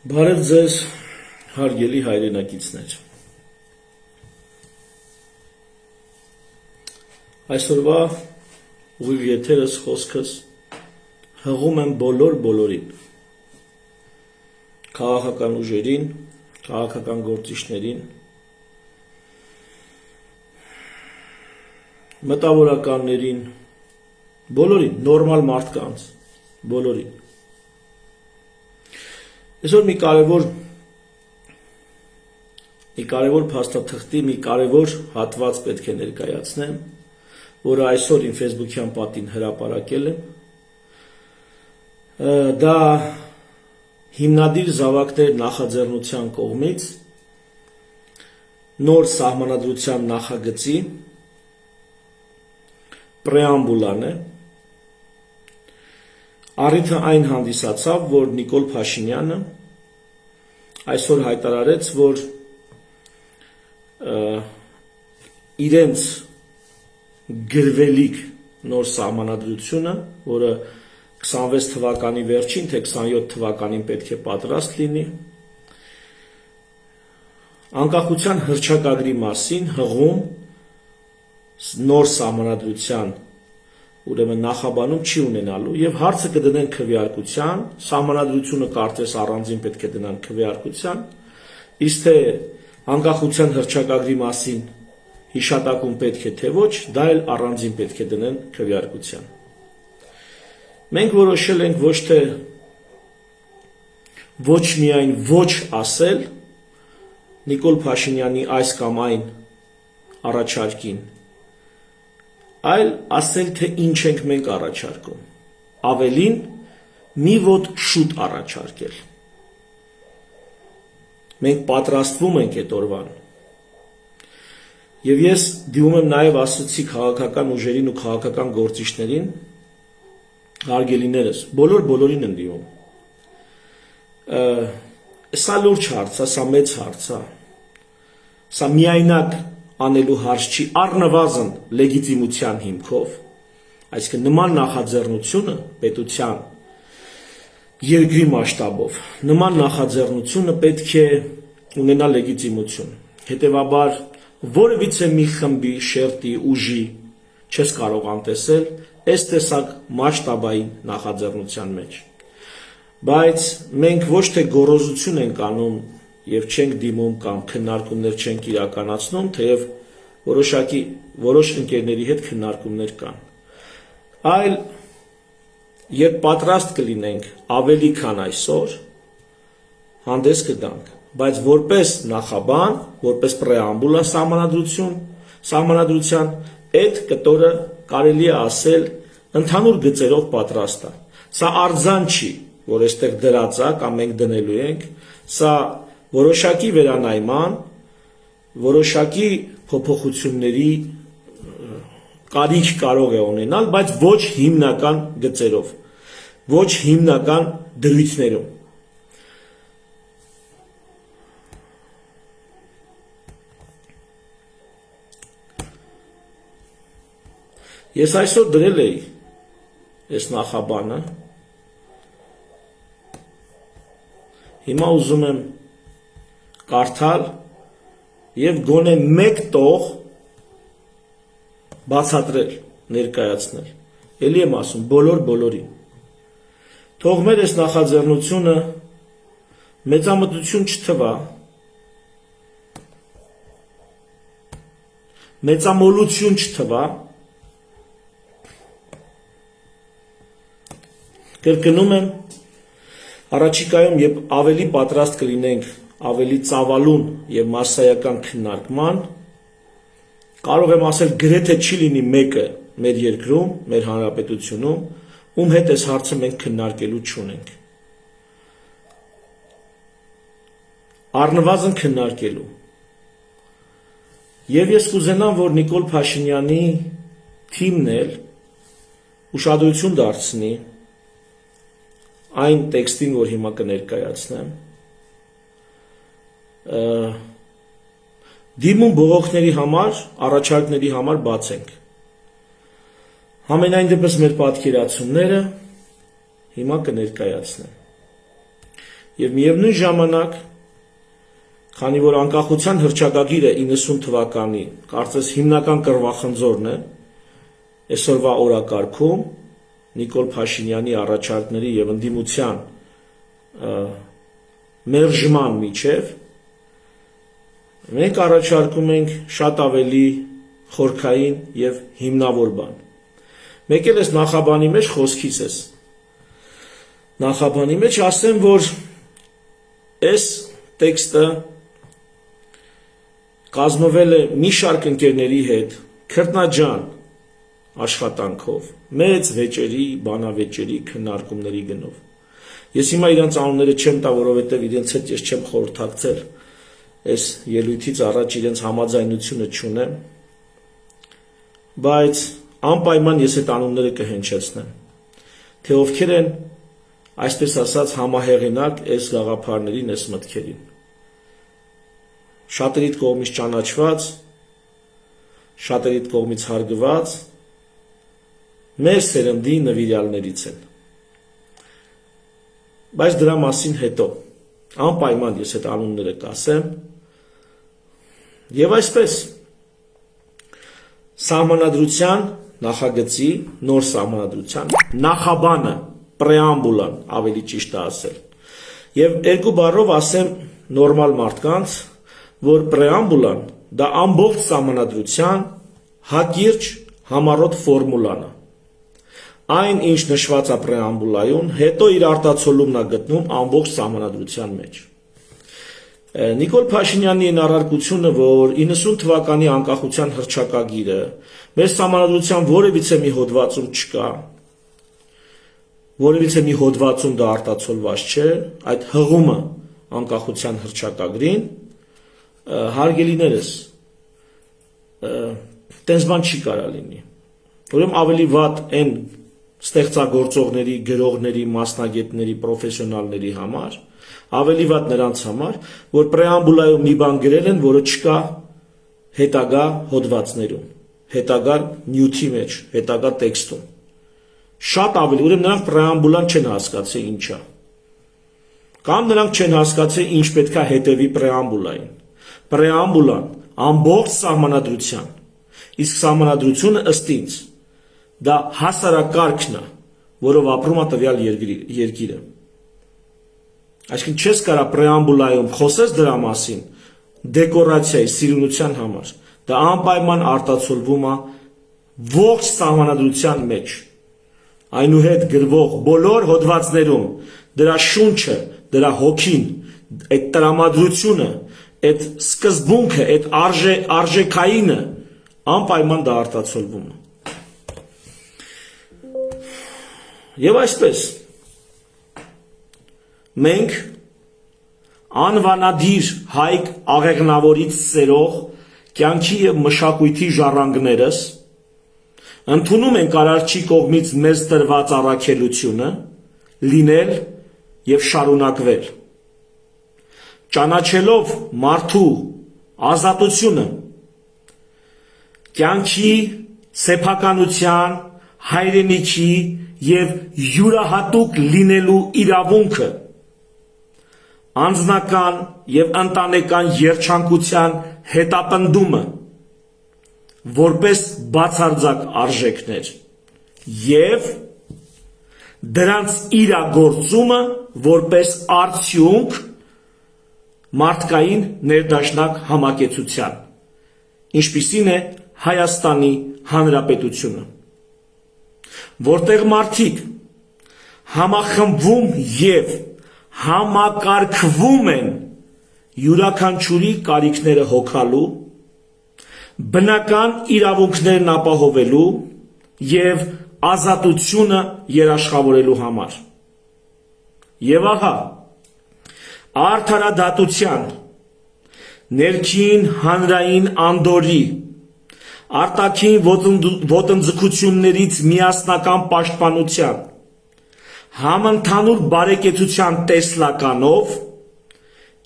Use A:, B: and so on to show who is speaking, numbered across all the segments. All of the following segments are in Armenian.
A: Բարև ձեզ, հարգելի հայրենակիցներ։ Այսօրվա ուղիղ եթերս խոսքս հղում եմ բոլորին, քաղաքական ուժերին, քաղաքական գործիչներին, մտավորականներին, բոլորին, նորմալ մարդկանց, բոլորին։ Այսօր մի կարևոր փաստաթղթի, մի կարևոր հատված պետք է ներկայացնեմ, որը այսօր իմ Facebook-յան պատին հրապարակել եմ։ Դա հիմնադիր զավակներ նախաձեռնության կողմից նոր սահմանադրության նախագծի պրեամբուլան է։ Առիթը այն հանդիսացավ, որ Նիկոլ Փաշինյանը այսօր հայտարարեց, որ իրենց գրվելիք նոր սահմանադրությունը, որը 26 թվականի վերջին, թե 27 թվականին պետք է պատրաստ լինի, անկախության հռչակագրի մասին հղում նոր սահմանադրության ուրեմն նախաբանում չի ունենալու եւ հարցը կդնեն քվեարկության, սահմանադրությունը կարծես առանձին պետք է դնան քվեարկության, իսկ թե անկախության հռչակագրի մասին հիշատակում պետք է թե ոչ, դա էլ առանձին պետք է դնեն քվեարկության։ Մենք որոշել ենք ոչ միայն ոչ ասել Նիկոլ Փաշինյանի այս կամ այն առաջարկին, այլ ասել, թե ինչ ենք մենք առաջարկում, ավելին մի ոտ շուտ առաջարկել։ Մենք պատրաստվում ենք այդ օրվան։ Եվ ես դիմում եմ նաև ասացի քաղաքական ուժերին ու քաղաքական գործիչներին, հարգելիներս, բոլորին եմ դիմում։ Սա լուրջ հարց է, սա մեծ հարց է, սա միայնակ անելու հարց չի, առնվազն լեգիտիմության հիմքով, այսինքն նման նախաձեռնությունը պետության երկրի մասշտաբով, նման նախաձեռնությունը պետք է ունենա լեգիտիմություն։ Հետևաբար որևիցե մի խմբի, շերտի, ուժի չես կարող անտեսել այս տեսակ մասշտաբային նախաձեռնության մեջ։ Բայց մենք ոչ թե գոռոզություն ենք անում եւ չենք դիմում կամ քննարկումներ չենք իրականացնում, թեև որոշ ընկերների հետ քննարկումներ կան, այլ երբ պատրաստ կլինենք ավելի քան այսօր, հանդես կգանք, բայց որպես նախաբան, որպես պրեամբուլա սահմանադրության, այդ կտորը կարելի է ասել ընդհանուր գծերով պատրաստ է։ Սա արձան չի, որ այստեղ դրած է կամ մենք դնելու ենք, սա որոշակի վերանայման, որոշակի փոփոխությունների կարիք կարող է ունենալ, բայց ոչ հիմնական գծերով, ոչ հիմնական դրույթներում։ Ես այսօր դրել էի այս նախաբանը, հիմա ուզում եմ կարդալ եւ գոնե մեկ տող բացատրել, ներկայացնել։ Էլի եմ ասում բոլորին։ Թող մեր այս նախաձեռնությունը մեծամտություն չթվա, մեծամոլություն չթվա, կրկնում եմ, առաջիկայում, երբ ավելի պատրաստ կլինենք ավելի ծավալուն եւ մասսայական քննարկման, կարող եմ ասել գրեթե չի լինի մեկը մեր երկրում, մեր հանրապետությունում, ում հետ այս հարցը մենք քննարկելու չունենք։ Առնվազն քննարկելու։ Եվ ես կուզենամ, որ Նիկոլ Փաշինյանի թիմն էլ ուշադրություն դարձնի այն տեքստին, որ հիմա կներկայացնեմ, դիմում բողոքների համար, առաջարկների համար բաց ենք։ Համենայն դեպս մեր պատկերացումները հիմա կներկայացնեմ։ եւ միևնույն ժամանակ, քանի որ անկախության հռչակագիրը 90 թվականի, կարծես հիմնական կռվախնձորն է այսօրվա օրակարգում Նիկոլ Փաշինյանի առաջարկների եւ ընդդիմության մերժման միջև, մենք առաջարկում ենք շատ ավելի խորքային եւ հիմնավոր բան։ Մեկ էլ այս նախաբանի մեջ խոսքից էս։ Նախաբանի մեջ ասեմ, որ այս տեքստը կազմվել է մի շարք ընկերների հետ, քրտնաջան աշխատանքով, մեծ վեճերի, բանավեճերի, քննարկումների գնով։ Ես հիմա իրանց անունները չեմ տա, որովհետև իրենց հետ ես չեմ խորհրդակցել, այս ելույթից առաջ իրենց համաձայնությունը չունեմ, բայց անպայման ես այդ անունները կհնչեցնեմ, թե ովքեր են, այսպես ասած, համահեղինակ այս գաղափարներին, այս մտքերին։ Շատերիդ կողմից ճանաչված, շատերիդ կողմից հարգված, մեր սերնդի նվիրյալներից են։ Բայց դրա մասին հետո, անպայման ես այդ անունները կասեմ, եւ այսպես, սահմանադրության նախագծի, նոր սահմանադրության, նախաբանը, պրեամբուլան, ավելի ճիշտ է ասել, եւ երկու բառով ասեմ նորմալ մարդկանց, որ պրեամբուլան դա ամբողջ սահմանադրության հակիրճ համառոտ ֆորմուլան է։ Այն ինչ նշված է պրեամբուլայում, հետո իր արտացոլումն է գտնում ամբողջ սահմանադրության մեջ։ Նիկոլ Փաշինյանի այն առարկությունը, որ 90 թվականի անկախության հռչակագիրը մեր սահմանադրության որևիցե մի հոդվածում չկա, որևիցե մի հոդվածում դա արտացոլված չէ, այդ հղումը անկախության հռչակագրին, հարգելիներս, տենց բան չի կարա լինի։ Ուրեմն ավելի վատ այն ստեղծագործողների, գրողների, մասնագետների, պրոֆեսիոնալների համար, ավելի վատ նրանց համար, որ պրեամբուլայում մի բան գրել են, որը չկա հետագա հոդվածներում, հետագա նյութի մեջ, հետագա տեքստում։ Շատ ավելի, ուրեմն նրանք պրեամբուլան չեն հասկացել ինչա։ Կամ նրանք չեն հասկացել ինչ պետք է հետևի պրեամբուլային։ Պրեամբուլան ամբողջ սահմանադրության, իսկ սահմանադրությունը ըստ ինձ դա հասարակարգն է, որով ապրում է տվյալ երկիրը։ Այսինքն չես կարա պրեամբուլայում խոսես դրա մասին դեկորացիայի, սիրունության համար, դա անպայման արտացոլվում է ողջ սահմանադրության մեջ, այնուհետ գրվող բոլոր հոդվածներում դրա շունչը, դրա հոգին, այդ տրամադրությունը, այդ սկզբունքը, այդ արժեքայինը անպայման դա արտացոլվում է։ Եվ այսպես, մենք անվանադիր Հայկ Աղեղնավորից սերող կյանքի և մշակույթի ժառանգներս ընդունում ենք Արարչի կողմից մեզ տրված առաքելությունը լինել և շարունակվել, ճանաչելով մարդու ազատությունը, կյանքի, սեփականության, հայրենիքի և յուրահատուկ լինելու իրավունքը, անձնական և ընտանեկան երջանկության հետապնդումը, որպես բացարձակ արժեքներ և դրանց իրագործումը որպես արդյունք մարդկային ներդաշնակ համակեցության, ինչպիսին է Հայաստանի Հանրապետությունը, որտեղ մարդիկ համախմբվում և համակարգվում են յուրաքանչյուրի կարիքները հոգալու, բնական իրավունքներն ապահովելու և ազատությունը երաշխավորելու համար։ Եվ ահա, արդարադատության, ներքին հանրային անդորի, արտաքին ոտնձգություններից միասնական պաշտպանության, համընդհանուր բարեկեցության տեսլականով,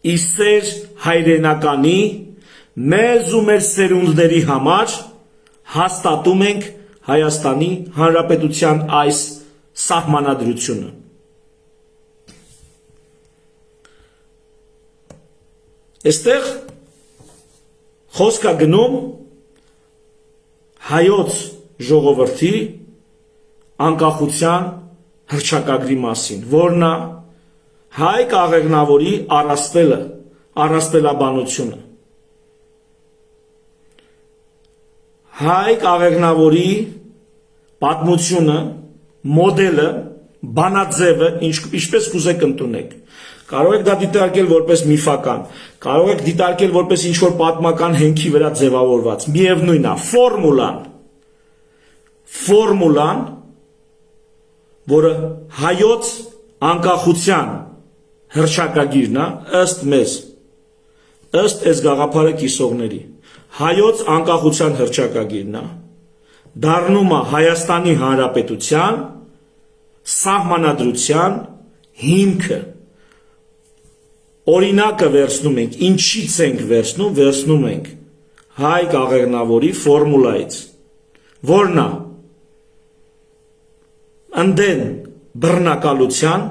A: ի սեր հայրենականի, մեզ ու մեր սերունդների համար հաստատում ենք Հայաստանի Հանրապետության այս սահմանադրությունը։ Այստեղ խոսք է գնում հայոց ժողովրդի անկախության հռչակագրի մասին, որն է Հայկ Աղեղնավորի առասպելը, առասպելաբանությունը։ Հայկ Աղեղնավորի պատմությունը, մոդելը, բանաձևը, ինչպես կուզեք ընդունեք։ Կարող եք դա դիտարկել որպես միֆական, կարող եք դիտարկել որպես ինչ-որ պատմական հենքի վրա ձևավորված, միևնույն է, ֆորմուլան, որը հայոց անկախության հռչակագիրն է, ըստ մեզ, ըստ այս գաղափարը կիսողների, հայոց անկախության հռչակագիրն է, դառնում է Հայաստանի Հանրապետության սահմանադրության հիմքը։ Օրինակը վերցնում ենք, ինչից ենք վերցնում ենք Հայկ Աղեղնավորի ֆորմուլայից, որն է ընդդեմ բռնակալության,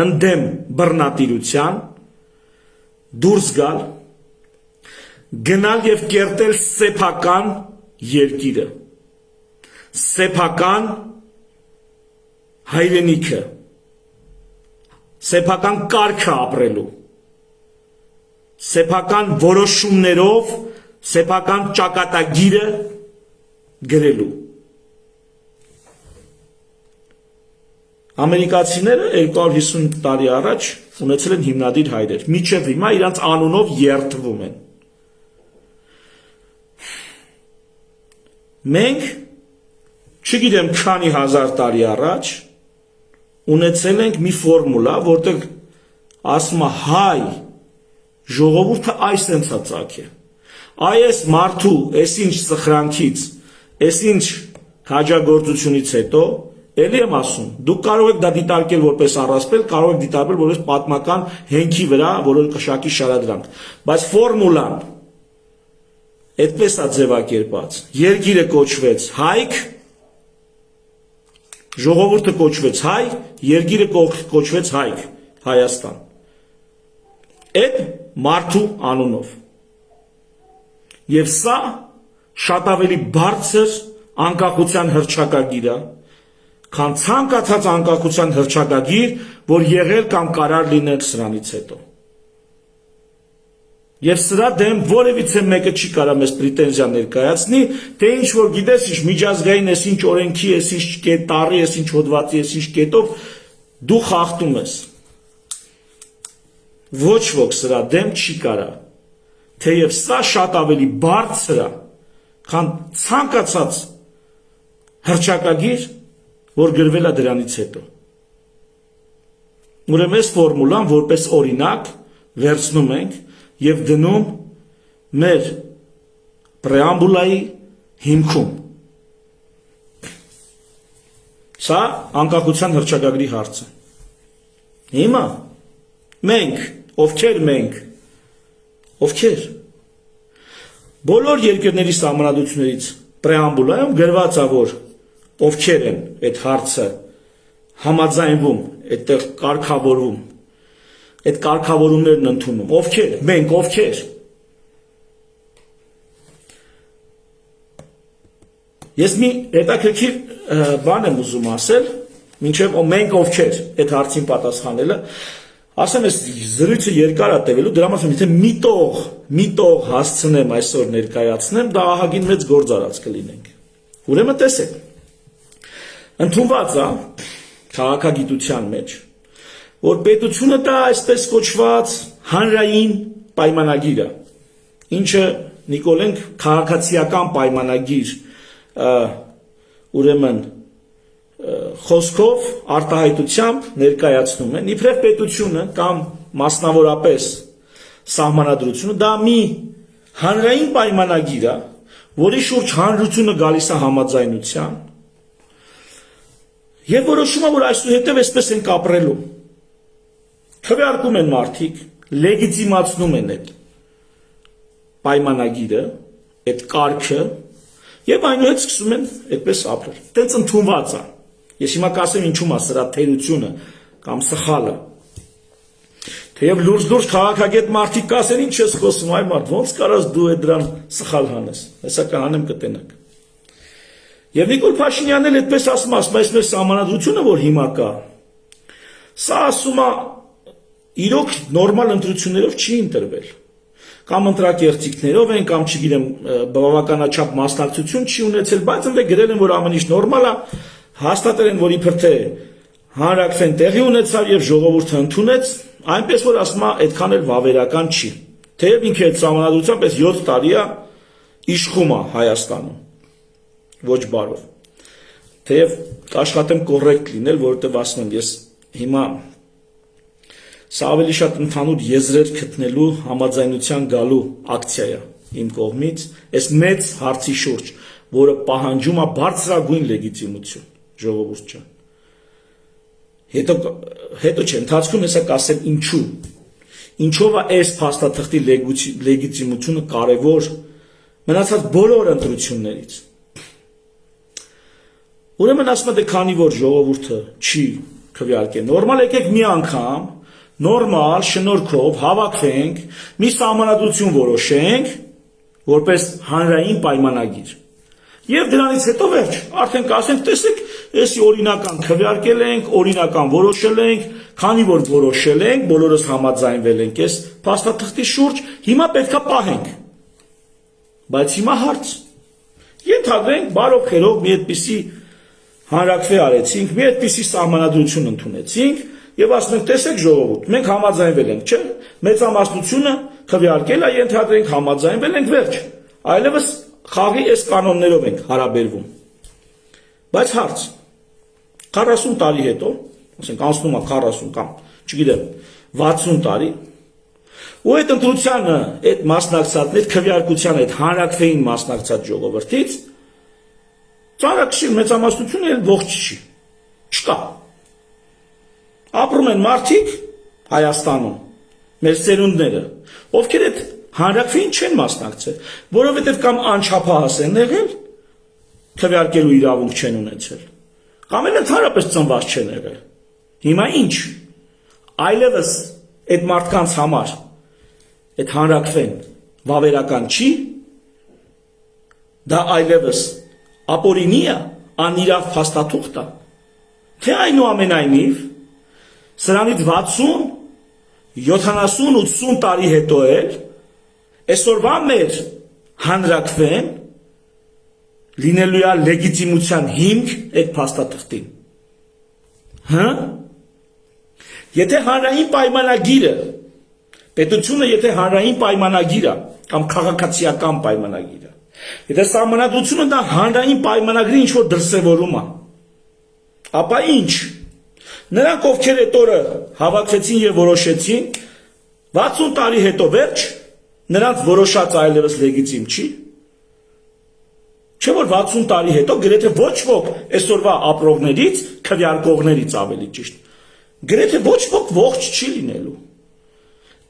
A: ընդդեմ բռնատիրության, դուրս գալ, գնալ եւ կերտել սեփական երկիրը, սեփական հայրենիքը, սեփական կարգը ապրելու, սեփական որոշումներով, սեփական ճակատագիրը գրելու։ Ամերիկացիները 250 տարի առաջ ունեցել են հիմնադիր հայրեր, մինչև հիմա իրանց անունով երդվում են։ Մենք, չգիտեմ քանի հազար տարի առաջ, ունեցել ենք մի ֆորմուլա, որտեղ ասում է հայ ժողովուրդը այսպես է ծագել։ Այս մարդու, այսինչ սխրանքից, այսինչ քաջագործությունից հետո Էլի եմ ասում, դուք կարող եք դա դիտարկել որպես առասպել, կարող եք դիտարկել որպես պատմական հենքի վրա, որը կշակի շարադրանք, բայց ֆորմուլան այդպես է ձևակերպած։ Երկիրը կոչվեց Հայք, ժողովուրդը կոչվեց Հայ, երկիրը կոչվեց Հայք, Հայաստան։ Այդ մարդու անունով։ Եվ սա շատ ավելի բարձր անկախության հռչակագիր է, քան ցանկացած անկախության հռչակագիր, որ եղել կամ կարար լինել սրանից հետո։ Եվ սրա դեմ որևիցե մեկը չի կարող մեզ պրետենզիա ներկայացնի, թե ինչ որ գիտես, ինչ միջազգային էս ինչ օրենքի, էս ինչ կետարի, էս ինչ հոդվածի, էս ինչ կետով դու խախտում ես։ Ոչ ոք սրա դեմ չի կարող։ Թեև սա շատ ավելի բարձր է, քան ցանկացած հռչակագիր, որ գրվել է դրանից հետո։ Ուրեմն այս ֆորմուլան որպես օրինակ վերցնում ենք եւ դնում մեր պրեամբուլայի հիմքում։ Սա անկախության հռչակագրի հարցը։ Հիմա մենք, ովքեր բոլոր երկրների սահմանադրություններից պրեամբուլայում գրված է, որ ովքեր են այդ հարցը համաձայնվում, այդտեղ կարգավորվում, այդ կարգավորումներն ընդունում, ովքեր, մենք, ովքեր։ Ես մի հետաքրքիր բան եմ ուզում ասել, մինչև մենք ովքեր այդ հարցին պատասխանելը, ասեմ ես զրույցը երկար է տևելու, դրա համար եթե մի տող հասցնեմ այսօր ներկայացնեմ, դա ահագին մեծ գործ արած կլինենք։ Ուրեմն տեսեք, ընդունված է քաղաքագիտության մեջ, որ պետությունը դա այսպես կոչված հանրային պայմանագիր է, ինչը նիկոլենք քաղաքացիական պայմանագիր, ուրեմն խոսքով արտահայտությամբ ներկայացնում են, իբրև պետությունը կամ մասնավորապես սահմանադրությունը դա մի հանրային պայմանագիր է, որի շուրջ հանրությունը գալիս է համաձայնության եւ որոշում է, որ այսուհետեւ այսպես ենք ապրելու։ Քվեարկում են մարդիկ, լեգիտիմացնում են այդ պայմանագիրը, այդ կարգը եւ այնուհետ սկսում են այդպես ապրել։ Տենց ընդունված է։ Ես հիմա կասեմ ինչու՞ է սրա թերությունը կամ սխալը։ Եվ լուրջ քաղաքագետ մարդիկ կասեն ինչ ես խոսում, այ մարդ, ոնց կարաս դու այդ դրան սխալ հանես, հեսա կհանեմ կտենակ։ Եվ Նիկոլ Փաշինյանն էլ այդպես ասում, այս մեր սահմանադրությունը, որ հիմա կա, սա ասում է իրոք նորմալ ընտրություններով չի ընտրվել, կամ ընտրակեղծիքներով են, կամ չգիտեմ, բավականաչափ մասնակցություն չի ունեցել, բայց ընդ գրել են, որ ամեն ինչ նորմալ է, հաստատել են, որ իբր թե հանրաքվեն տեղի ունեցավ եւ ժողովուրդը ընդունեց, այնպես որ ասում է այդքան էլ վավերական չի։ Թեև ինքը այդ սահմանադրությամբ այս 7 տարի է իշխում է Հայաստանում։ Ոչ բարով։ Թեև կաշխատեմ կոռեկտ լինել, որովհետև ասում եմ, ես հիմա սա ավելի շատ ընդհանուր եզրեր գտնելու համաձայնության գալու ակցիա է իմ կողմից, այս մեծ հարցի շուրջ, որը պահանջում է բարձրագույն լեգիտիմություն, ժողովուրդ ջան։ Հետո չէ, ընթացքում հեսա կասեմ ինչու։ Ինչով է այս փաստաթղթի լեգիտիմությունը կարևոր մնացած բոլոր ընտրություններից։ Ուրեմն ասում եմ, քանի որ ժողովուրդը չի քվեարկել, նորմալ եկեք մի անգամ, նորմալ շնորհքով հավաքվենք, մի սահմանադրություն որոշենք, որպես հանրային պայմանագիր։ Եվ դրանից հետո վերջ, արդեն կասենք, տեսեք, էսի օրինական քվեարկել ենք, օրինական որոշել ենք, քանի որ որոշել ենք, բոլորս համաձայնվել ենք այս փաստաթղթի շուրջ, հիմա պետքա պահենք։ Բայց հիմա հարց։ Ենթադրենք, բարով խերով մի այդպիսի հանրաքվե արեցինք, մի այդպիսի սահմանադրություն ընդունեցինք, եւ ասում ենք, տեսեք ժողովուրդ, մենք համաձայնվել ենք, չէ՞։ Մեծամասնությունը քվեարկել է, ենթադրենք համաձայնվել ենք, վերջ։ Այլևս խաղի այս կանոններով ենք հարաբերվում։ Բայց հարց 40 տարի հետո, ասենք անցնում է 40 կամ, չգիտեմ, 60 տարի, ու այդ ընտրությանը, այդ մասնակցած, այդ քվեարկության, այդ հանրաքվեին մասնակցած ժողովրդից ծանրակշիռ մեծամասնությունը էլ ողջ չի։ Չկա։ Ապրում են մարդիկ Հայաստանում, մեր սերունդները, ովքեր այդ հանրաքվեին չեն մասնակցել, որովհետև կամ անչափահաս են եղել, քվեարկելու իրավունք չեն ունեցել, կամ էլ ընդհանրապես ծնված չեն եղել։ Հիմա ինչ։ Այլևս այդ մարդկանց համար այդ հանրաքվեն վավերական չի, դա այլևս ապօրինի է, անիրավ փաստաթուղթ է, թե այնուամենայնիվ սրանից 60, 70, 80 տարի հետո էլ այսօրվա մեր հանրաքվեն լինելու է լեգիտիմության հիմք այդ փաստաթղթին։ Հա? Եթե հանրային պայմանագիրը, պետությունը եթե հանրային պայմանագիր է, կամ քաղաքացիական պայմանագիր է, եթե սահմանադրությունը դա հանրային պայմանագրի ինչ-որ դրսևորում է, ապա ինչ։ Նրանք, ովքեր այդ օրը հավաքվեցին եւ որոշեցին, 60 տարի հետո վերջ, նրանց որոշած այլևս լեգիտիմ չի։ Չէ՞ որ 60 տարի հետո գրեթե ոչ ոք այսօրվա ապրողներից, քվեարկողներից ավելի ճիշտ, գրեթե ոչ ոք ողջ չի լինելու։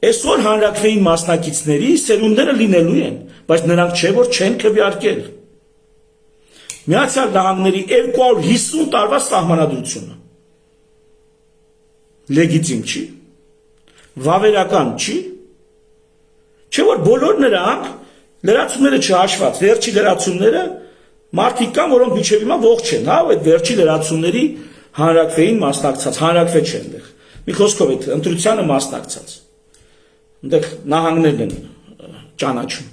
A: Այսօր հանրաքվեին մասնակիցների սերունդները լինելու են, բայց նրանք չէ որ չեն քվեարկել։ Միացյալ Նահանգների 250 տարվա սահմանադրությունը լեգիտիմ չի, վավերական չի, չէ որ բոլոր նրանք լրացումները չհաշված, վերջի լրացումները մարդիկ կան, որոնք մինչև հիմա ողջ են, հա, այդ վերջի լրացումների հանրաքվեին մասնակցած, հանրաքվե չեն դեռ։ Մի խոսքով այդ ընտրությանը մասնակցած։ Այնտեղ նահանգներն են ճանաչում։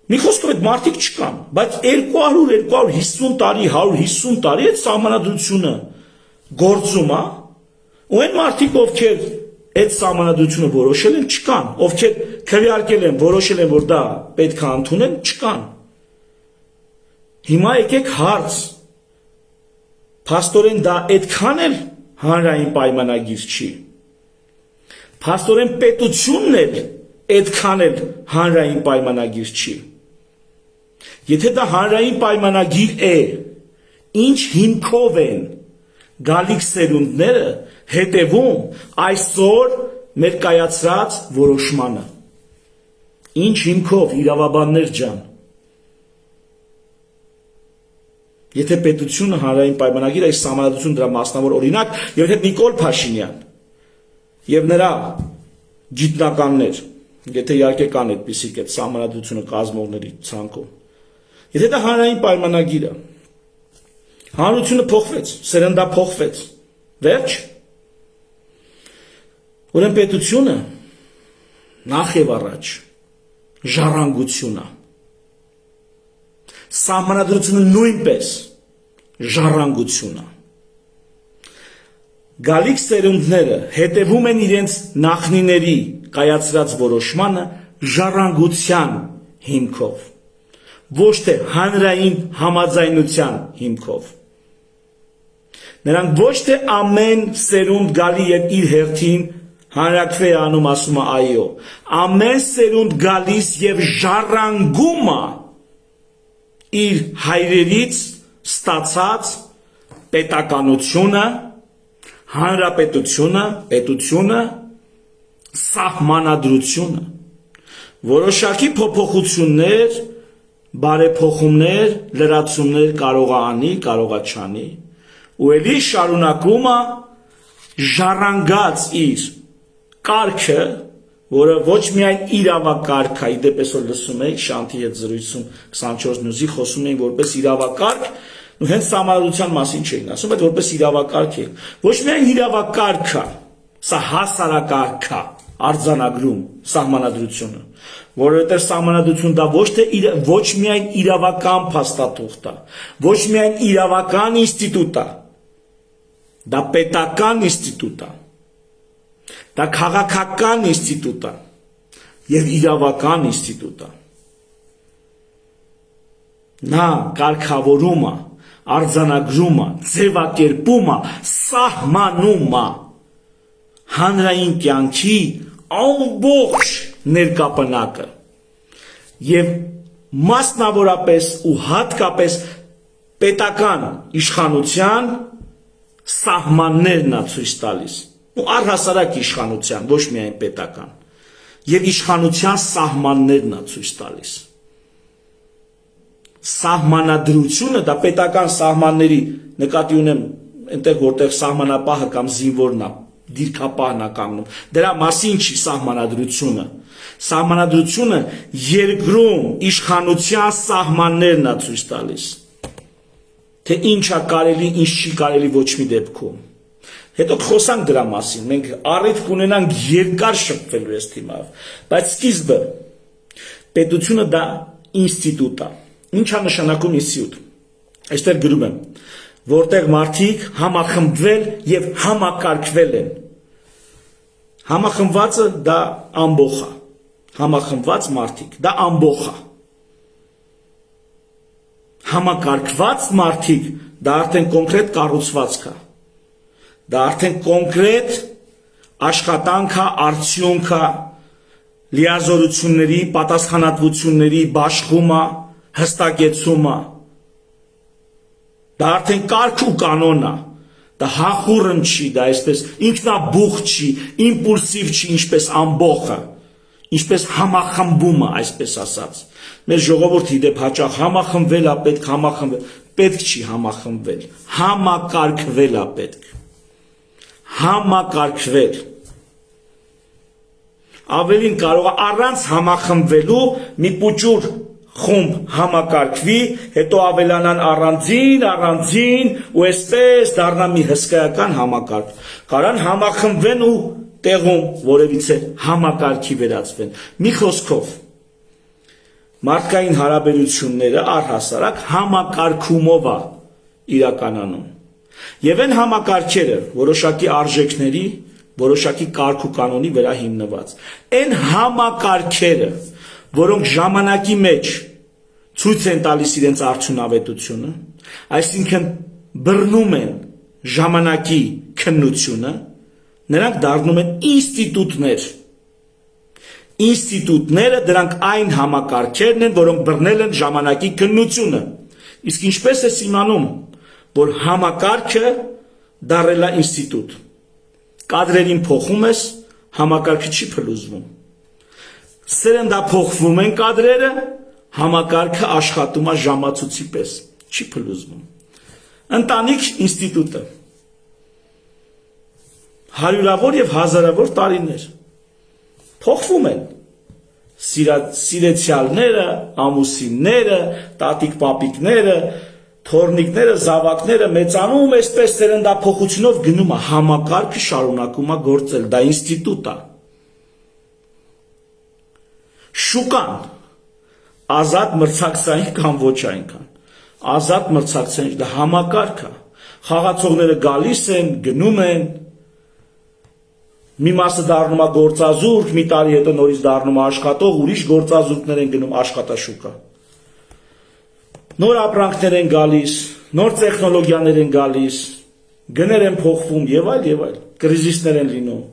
A: Մի խոսքով այդ մարդիկ չկան, բայց 200-250 տարի, 150 տարի այդ սահմանադրությունը գործում է, ու այն մարդիկ, ովքեր այդ սահմանադրությունը որոշել են, չկան, ովքեր քվեարկել են, որոշել են, որ դա պետք է ընդունեն, չկան։ Հիմա եկեք հարց, փաստորեն դա այդքան էլ հանրային պայմանագիր չի։ Փաստորեն պետությունն էլ այդքան էլ հանրային պայմանագիր չի։ Եթե դա հանրային պայմանագիր է, ինչ հիմքով են գալիք սերունդները հետևում այսօր մեր կայացրած որոշմանը։ Ինչ հիմքով, իրավաբաններ ջան։ Եթե պետությունը հանրային պայմանագիր, այս սահմանադրությունը դրա մասնավոր օրինակ, եւ եթե Նիկոլ Փաշինյան եւ նրա գիտնականներ, եթե իհարկե կան այդպիսիք այդ սահմանադրությունը կազմողների ցանկում, եթե դա հանրային պայմանագիր է, հանրությունը փոխվեց, սերնդափոխվեց, վերջ, ուրեմն պետությունը նախ եւ առաջ ժառանգություն է, սահմանադրությունը նույնպես ժառանգություն է, գալիք սերունդները հետևում են իրենց նախնիների կայացրած որոշմանը ժառանգության հիմքով, ոչ թե հանրային համաձայնության հիմքով։ Նրանք ոչ թե ամեն սերունդ գալի եւ իր հերթին հանրակրվե անում ասում է այո, ամեն սերունդ գալիս եւ ժառանգում է իր հայրերից ստացած պետականությունը, հանրապետությունը, պետությունը, սահմանադրությունը, որոշակի փոփոխություններ, բարեփոխումներ, լրացումներ կարող է անի, կարող է չանի, ու ելի շարունակում է ժառանգած իր կարգը, որը ոչ միայն իրավակարգ է, իդեպ այսօր լսում եք Շանթի հետ զրույցում 24 նյուզի խոսում էին որպես իրավակարգ, ու հենց սահմանադրության մասին չէին ասում, այդ որպես իրավակարգ է, ոչ միայն իրավակարգ է, սա հասարակարգ է, արձանագրում սահմանադրությունը, որովհետև սահմանադրություն դա ոչ միայն իրավական փաստաթուղթ է, ոչ միայն իրավական ինստիտուտ է, դա պետական ինստիտուտ է, դա քաղաքական ինստիտուտ է եւ իրավական ինստիտուտ է։ Նա կարգավորում է, արձանագրում է, ձևակերպում է, սահմանում է հանրային կյանքի ամբողջ ներկապնակը եւ մասնավորապես ու հատկապես պետական իշխանության սահմաններն է ցույց տալիս, ու առհասարակ իշխանության, ոչ միայն պետական, եւ իշխանության սահմաններն է ցույց տալիս։ Սահմանադրությունը դա պետական սահմանների նկատի ունեմ այնտեղ որտեղ սահմանապահը կամ զինվորն է, դիրքապահն է կանգնում, դրա մասին չի սահմանադրությունը։ Սահմանադրությունը երկրում իշխանության սահմաններն է ցույց տալիս, թե ինչ է կարելի, ինչ չի կարելի ոչ մի դեպքում։ Հետո խոսանք դրա մասին, մենք առիթ կունենանք երկար շփվելու այս թեմայով, բայց սկիզբը պետությունը դա ինստիտուտ է։ Ինչ է նշանակում ինստիտուտ։ Այստեղ գրում եմ, որտեղ մարդիկ համախմբվել եւ համակարգվել են։ Համախմբվածը դա ամբոխ է։ Համախմբված մարդիկ դա ամբոխ է։ Համակարգված մարդիկ դա արդեն կոնկրետ կառուցվածք է։ Դա արդեն կոնկրետ աշխատանք է, արդյունք է, լիազորությունների, պատասխանատվությունների բաշխում է, հստակեցում է։ Դա արդեն կարգ ու կանոն է, դա հախուռն չի, դա այսպես ինքնաբուխ չի, իմպուլսիվ չի, ինչպես ամբոխը, ինչպես համախմբումը, այսպես ասած։ Մեր ժողովուրդը իդեպ հաճախ համախմբվել է պետք, համախմբվել, պետք չի համախմբվել, համակարգվել է պետք, համակարգվել։ Ավելին կարող է առանց համախմբվելու մի պուճուր խումբ համակարգվի, հետո ավելանան առանձին ու այսպես դառնա մի հսկայական համակարգ։ Կարան համախմբվեն ու տեղում որևիցե համակարգի վերածվեն։ Մի խոսքով մարդկային հարաբերությունները առհասարակ համակարգումով է իրականանում։ Եվ այն համակարգերը որոշակի արժեքների, որոշակի կարգ ու կանոնի վրա հիմնված։ Այն համակարգերը, որոնք ժամանակի մեջ ցույց են տալիս իրենց արդյունավետությունը, այսինքն բռնում են ժամանակի քննությունը, նրանք դառնում են ինստիտուտներ։ Ինստիտուտները դրանք այն համակարգերն են, որոնք բռնել են ժամանակի քննությունը։ Իսկ ինչպես է իմանում, որ համակարգը դառել է ինստիտուտ։ Կադրերին փոխում ես, համակարգը չի փլուզվում։ Սերնդափոխվում են կադրերը, համակարգը աշխատում է ժամացույցի պես, չի փլուզվում։ Ընտանիք ինստիտուտը հարյուրավոր եւ հազարավոր տարիներ փոխվում են սիրեցյալները, ամուսինները, տատիկ-պապիկները, թորնիկները, զավակները մեծանում, այսպես սերնդափոխությունով գնում է, համակարգը շարունակում է գործել, դա ինստիտուտ է։ Շուկան ազատ մրցակցային կամ ոչ այնքան, ազատ մրցակցային, դա համակարգ է, խաղացողները գալիս են, գնում են, մի մասը դառնում է գործազուրկ, մի տարի հետո նորից դառնում է աշխատող, ուրիշ գործազուրկներ են գնում աշխատաշուկա։ Նոր ապրանքներ են գալիս, նոր տեխնոլոգիաներ են գալիս, գներ են փոխվում եւ այլ, կրիզիսներ են լինում։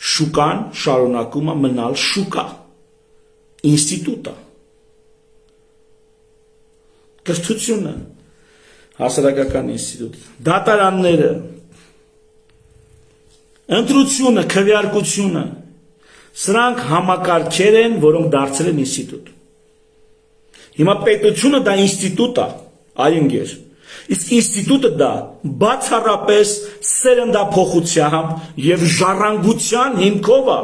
A: Շուկան շարունակում է մնալ շուկա, ինստիտուտ է։ Կրթությունը, հասարակական ինստիտուտ, դատարանները, ընտրությունը, քվեարկությունը, սրանք համակարգեր են, որոնք դարձել են ինստիտուտ։ Հիմա պետությունը դա ինստիտուտ է, այ ընկեր, իսկ ինստիտուտը դա բացառապես սերնդափոխությամբ եւ ժառանգության հիմքով է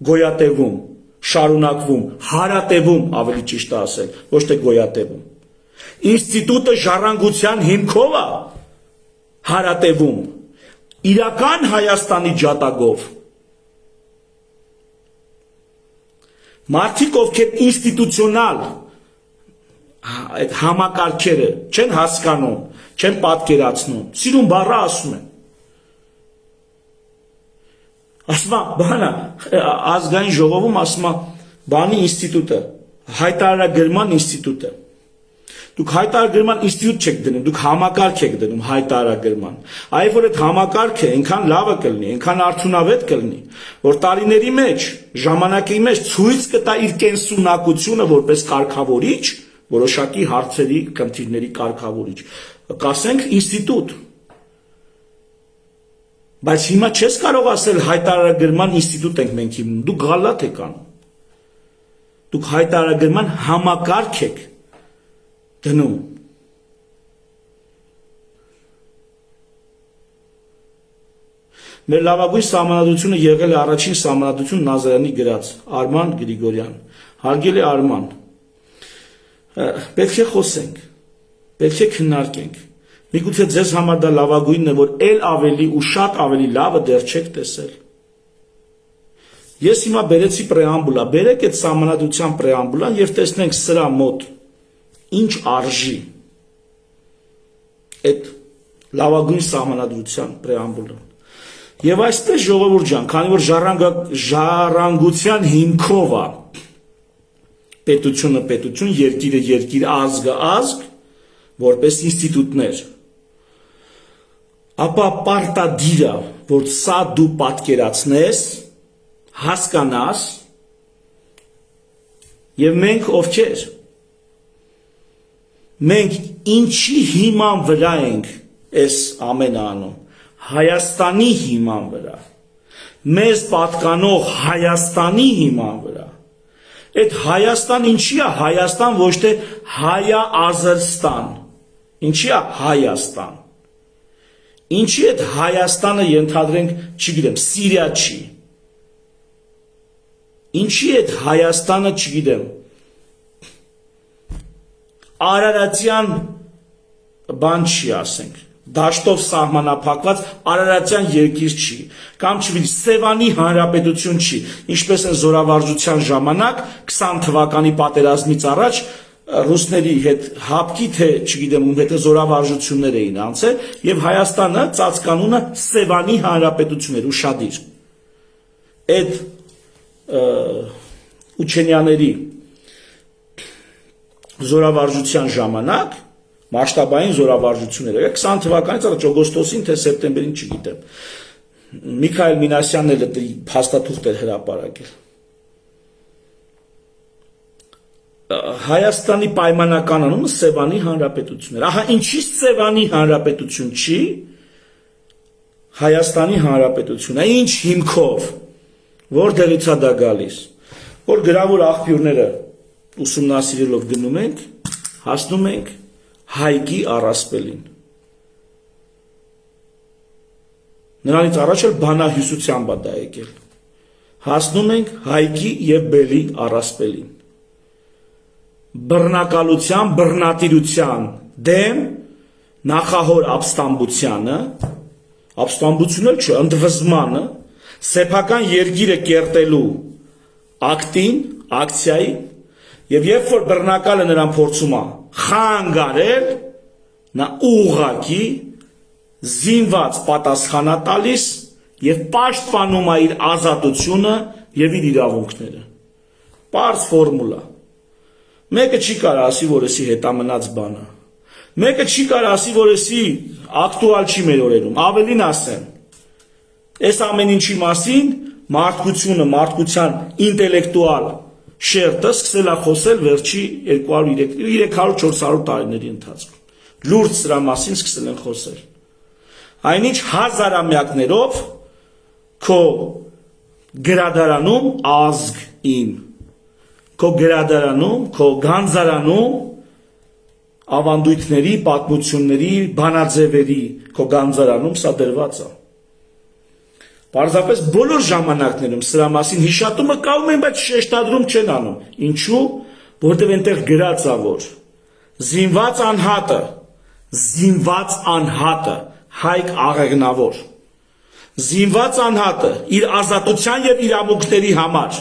A: գոյատևում, շարունակվում, հարատևում, ավելի ճիշտ է ասել, ոչ թե գոյատևում։ Ինստիտուտը ժառանգության հիմքով է հարատևում, իրական Հայաստանի ջատագով։ Մարդիկ, ովքեր ինստիտուցիոնալ այդ համակարգերը չեն հասկանում, չեն պատկերացնում, սիրուն բառը ասում են։ Ասում է, բանա, ազգային ժողովում ասում է, բանի ինստիտուտը, հայտարարագրման ինստիտուտը։ Դուք հայտարարագրման ինստիտուտ չեք դնում, դուք համակարգ եք դնում հայտարարագրման։ Այ որ այդ համակարգը այնքան լավը կլինի, այնքան արդյունավետ կլինի, որ տարիների մեջ, ժամանակի մեջ ցույց կտա իր կենսունակությունը որպես կարգավորիչ, որոշակի հարցերի, խնդիրների կարգավորիչ։ Կասենք ինստիտուտ։ Բայց հիմա չես կարող ասել հայտարարագրման ինստիտուտ ենք մենք հիմնում, դուք գալատ եք անում։ Դուք հայտարարագրման համակարգ եք դնում։ Մեր լավագույն սահմանադրությունը եղել է առաջին սահմանադրություն Նազարյանի գրած, Արման Գրիգորյան։ Հարգելի Արման, պետք է խոսենք, պետք է քննարկենք։ Միգուցե ձեզ համար դա լավագույնն է, որ ել ավելի ու շատ ավելի լավը դեռ չեք տեսել։ Ես հիմա բերեցի պրեամբուլա, բերեք այդ սահմանադրության պրեամբուլան եւ տեսնենք սրա մոտ ինչ արժի այդ լավագույն սահմանադրության պրեամբուլը։ Եվ այսպես ժողովուրդ ջան, քանի որ ժառանգության հիմքով է պետությունը պետություն, երկիրը երկիր, ազգը ազգ, որպես ինստիտուտներ, ապա պարտադիր է, որ սա դու պատկերացնես, հասկանաս, եւ մենք ովքեր մենք ինչի հիման վրա ենք այս ամենը անում, Հայաստանի հիման վրա, մեզ պատկանող Հայաստանի հիման վրա, այդ Հայաստան ինչի է Հայաստան, ոչ թե Հայա-Ազերստան, ինչի է Հայաստան, ինչի այդ Հայաստանը ենթադրենք, չգիտեմ, Սիրիա չի, ինչի այդ Հայաստանը, չգիտեմ, Արարատյան բան չի, ասենք, դաշտով սահմանափակված Արարատյան երկիր չի, կամ չգիտեմ, Սևանի հանրապետություն չի, ինչպես են զորավարժության ժամանակ 20 թվականի պատերազմից առաջ ռուսների հետ հապկի թե չգիտեմ ում հետ զորավարժություններ էին անցել եւ Հայաստանը ծածկանունը Սևանի հանրապետություն էր, ուշադիր։ Այդ Ուչենյանների զորավարժության ժամանակ մասշտաբային զորավարժություններ էր 20 թվականից առաջ օգոստոսին թե սեպտեմբերին չգիտեմ Միքայել Մինասյանն էլ դա փաստաթուղթ էր հրապարակել Հայաստանի պայմանական անունը Սևանի հանրապետություն էր ահա ինչի Սևանի հանրապետություն չի Հայաստանի հանրապետություն է ինչ հիմքով որտեղից է դա գալիս որ գրավոր աղբյուրները ուսումնասիրելով գնում ենք, հասնում ենք Հայկի առասպելին։ Նրանից առաջ էլ բանահյուսությամբ է դա եկել։ հասնում ենք Հայկի եւ Բելի առասպելին։ Բռնակալության, բռնատիրության դեմ նախահոր ապստամբությանը, ապստամբությունը չէ, ընդվզմանը, սեփական երգիրը կերտելու ակտին, ակցիային, եւ երբ որ բռնակալը նրան փորձում է խանգարել, նա ուղղակի զինված պատասխանա տալիս եւ պաշտպանում է իր ազատությունը եւ իր իրավունքները։ Պարզ ֆորմուլա։ Մեկը չի կարող ասի, որ էսի հետամնաց բան է։ Մեկը չի կարող ասի, որ էսի ակտուալ չի մեր օրերում։ Ավելին ասեմ, այս ամեն ինչի մասին մարդկությունը, մարդկության ինտելեկտուալ շերտը սկսել է խոսել վերջի 300-400 տարիների ընթացքում։ Լուրջ սրա մասին սկսել են խոսել։ Այնինչ հազարամյակներով քո գրադարանում ազգ իմ, քո գրադարանում, քո գանձարանում ավանդույթների, պատմությունների, բանաձևերի քո գանձարանում սա դրված է։ Պարզապես բոլոր ժամանակներում սրա մասին հիշատումը կանում են, բայց շեշտադրում չեն անում։ Ինչու՞, որտեղ այնտեղ գրած է, որ զինված անհատը, Հայկ Աղեղնավոր, զինված անհատը իր ազատության եւ իրավունքների համար,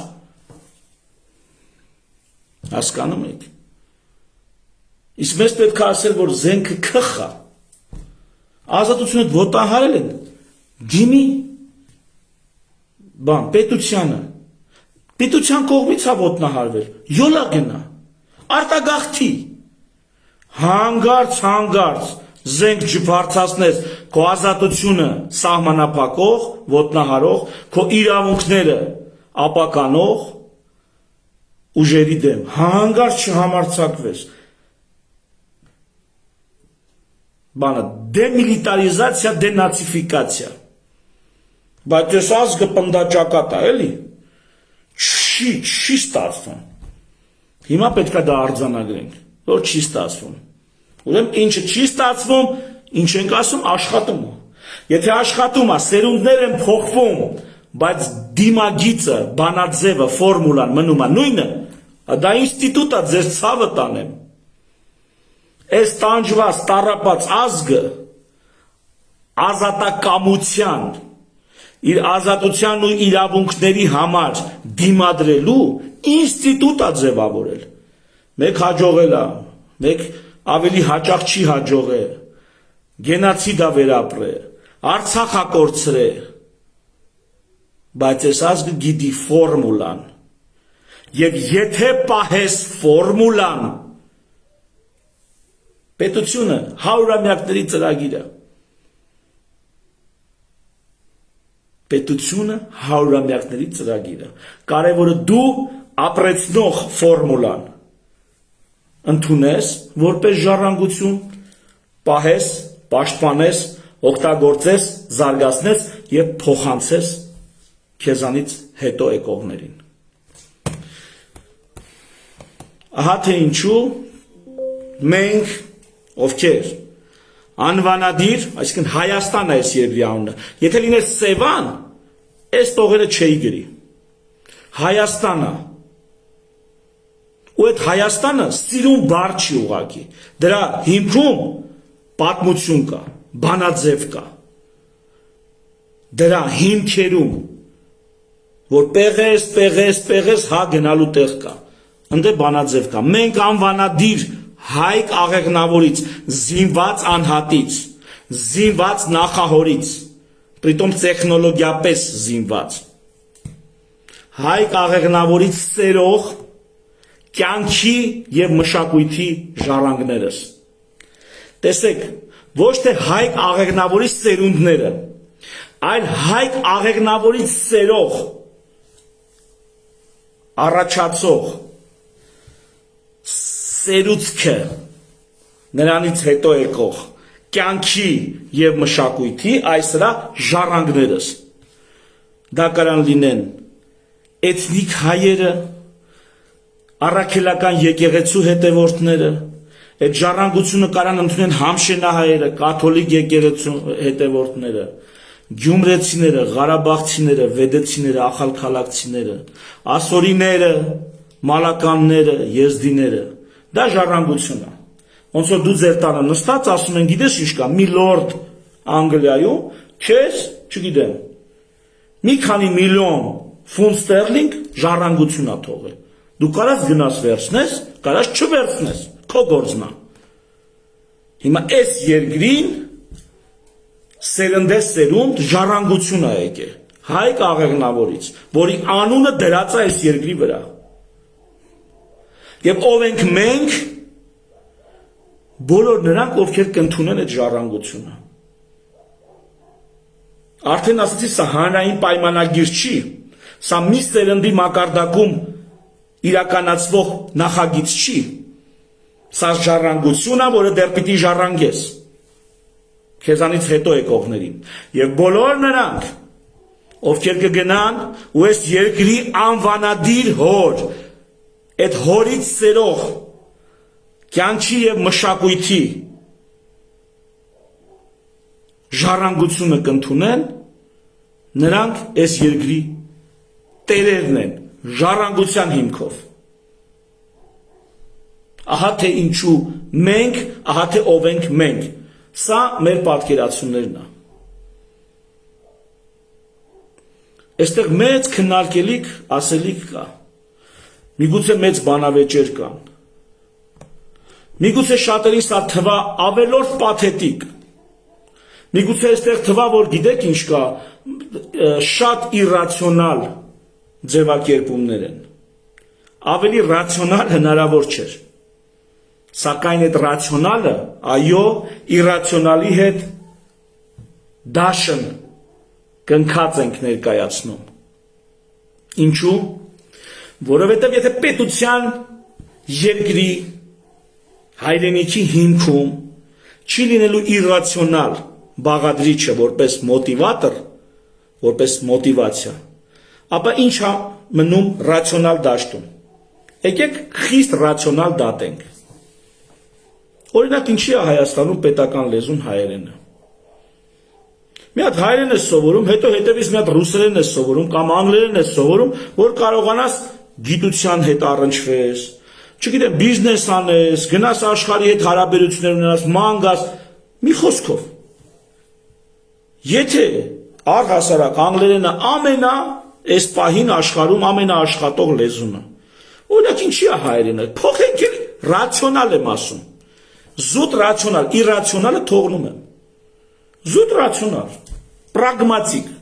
A: հասկանում եք։ Իսկ մեզ պետք է ասել, որ զենքը քխ է, ազատությունը ոտնահարել են, դիմի բան, պետության կողմից է ոտնահարվել, յոլա գնա, արտագաղթի, հանգարց, զենք չբարձրացնես քո ազատությունը սահմանափակող, ոտնահարող, քո իրավունքները ապականող ուժերի դեմ, հանգարց չհամարձակվես, բանը, դեմիլիտարիզացիա, դենացիֆիկացիա, բայց ես ազգը պնդաճակատ է, էլի, չի ստացվում, հիմա պետք է դա արձանագրենք, որ չի ստացվում, ուրեմն ինչը չի ստացվում, ինչ ենք ասում, աշխատում է, եթե աշխատում է, սերունդներ են փոխվում, բայց դիմագիծը, բանաձևը, ֆորմուլան մնում է նույնը, դա ինստիտուտ է, ձեզ ցավը տանեմ, այս տանջված, տառապած ազգը ազատակամության, իր ազատության ու իրավունքների համար դիմադրելու ինստիտուտ է ձևավորել, մեկ հաջողել է, մեկ ավելի հաճախ չի հաջողել, գենոցիդ է վերապրել, Արցախ է կորցրել, բայց այս ազգը գիտի ֆորմուլան, եւ եթե պահես ֆորմուլան, պետությունը հարյուրամյակների ծրագիր է, պետությունը հարյուրամյակների ծրագիր է, կարևորը դու ապրեցնող ֆորմուլան ընդունես որպես ժառանգություն, պահես, պաշտպանես, օգտագործես, զարգացնես եւ փոխանցես քեզանից հետո եկողներին։ Ահա թե ինչու մենք ովքեր անվանադիր, այսինքն Հայաստան է այս երկրի անունը, եթե լիներ Սևան, այս տողերը չէի գրի։ Հայաստանը ու այդ Հայաստանը սիրուն բառ չի ուղղակի, դրա հիմքում պատմություն կա, բանաձև կա, դրա հիմքերում, որ պեղես, հա գնալու տեղ կա, ընդ բանաձև կա, մենք անվանադիր Հայկ Աղեղնավորից, զինված անհատից, զինված նախահորից, պրիտոմ տեխնոլոգիապես զինված, Հայկ Աղեղնավորից սերող կյանքի եւ մշակույթի ժառանգներս։ Տեսեք, ոչ թե Հայկ Աղեղնավորի սերունդները, այլ Հայկ Աղեղնավորից սերող, առաջացող, սերուցքը, նրանից հետո եկող, կյանքի եւ մշակույթի այս սրա ժառանգներս։ Դա կարան լինեն էթնիկ հայերը, առաքելական եկեղեցու հետևորդները, այդ ժառանգությունը կարան ընդունեն համշենահայերը, կաթոլիկ եկեղեցու հետևորդները, գյումրեցիները, ղարաբաղցիները, վեդեցիները, ախալքալակցիները, ասորիները, մալականները, եզդիները, դա ժառանգություն է։ Ոնց որ դու ձեր տանը նստած ասում են, գիտես ինչ կա, մի լորդ Անգլիայում, քեզ, չգիտեմ, մի քանի միլիոն ֆունտ ստերլինգ ժառանգություն է թողել։ Դու կարաս գնաս վերցնես, կարաս չվերցնես, քո գործն է։ Հիմա այս երկրին սերնդե սերունդ ժառանգություն է եկել Հայկ աղեղնավորից, որի անունը դրած է այս երկրի վրա։ Եվ ով ենք մենք, բոլոր նրանք, ովքեր կընդունեն այդ ժառանգությունը։ Արդեն ասացի, սա հանրային պայմանագիր չի, սա մի սերնդի մակարդակում իրականացվող նախագիծ չի, սա ժառանգություն է, որը դեռ պիտի ժառանգես քեզանից հետո եկողներին։ Եվ բոլոր նրանք, ովքեր կգնան ու այս երկրի անվանադիր հոր, այդ հորից սերող կյանքի և մշակույթի ժառանգությունը կընդունեն, նրանք այս երկրի տերերն են, ժառանգության հիմքով։ Ահա թե ինչու մենք, ահա թե ով ենք մենք, սա մեր պատկերացումներն է։ Այստեղ մեծ քննարկելիք ասելիք կա, միգուցե մեծ բանավեճեր կան, միգուցե շատերին սա թվա ավելորդ պաթետիկ, միգուցե այստեղ թվա, որ գիտեք ինչ կա, շատ իրացիոնալ ձևակերպումներ են, ավելի ռացիոնալ հնարավոր չէր, սակայն այդ ռացիոնալը, այո, իրացիոնալի հետ դաշն կնքած ենք ներկայացնում։ Ինչու? Որովհետև եթե պետության երկրի հայրենիքի հիմքում չի լինելու իրացիոնալ բաղադրիչը որպես մոտիվատոր, որպես մոտիվացիա, ապա ինչ է մնում ռացիոնալ դաշտում։ Եկեք խիստ ռացիոնալ դատենք։ Օրինակ ինչի է Հայաստանում պետական լեզուն հայերենը։ Մի հատ հայերեն ես սովորում, հետո հետևից մի հատ ռուսերեն ես սովորում կամ անգլերեն ես սովորում, որ կարողանաս գիտության հետ առնչվես, չգիտեմ, բիզնես անես, գնաս աշխարհի հետ հարաբերություններ ունենաս, ման գաս, մի խոսքով։ Եթե առհասարակ անգլերենը ամենա այս պահին աշխարհում ամենաաշխատող լեզուն է, օրինակ ինչի է հայերենը, փոխենք էլ ռացիոնալ եմ ասում, զուտ ռացիոնալ, իրացիոնալը թողնում եմ, զուտ ռացիոնալ, պրագմատիկ,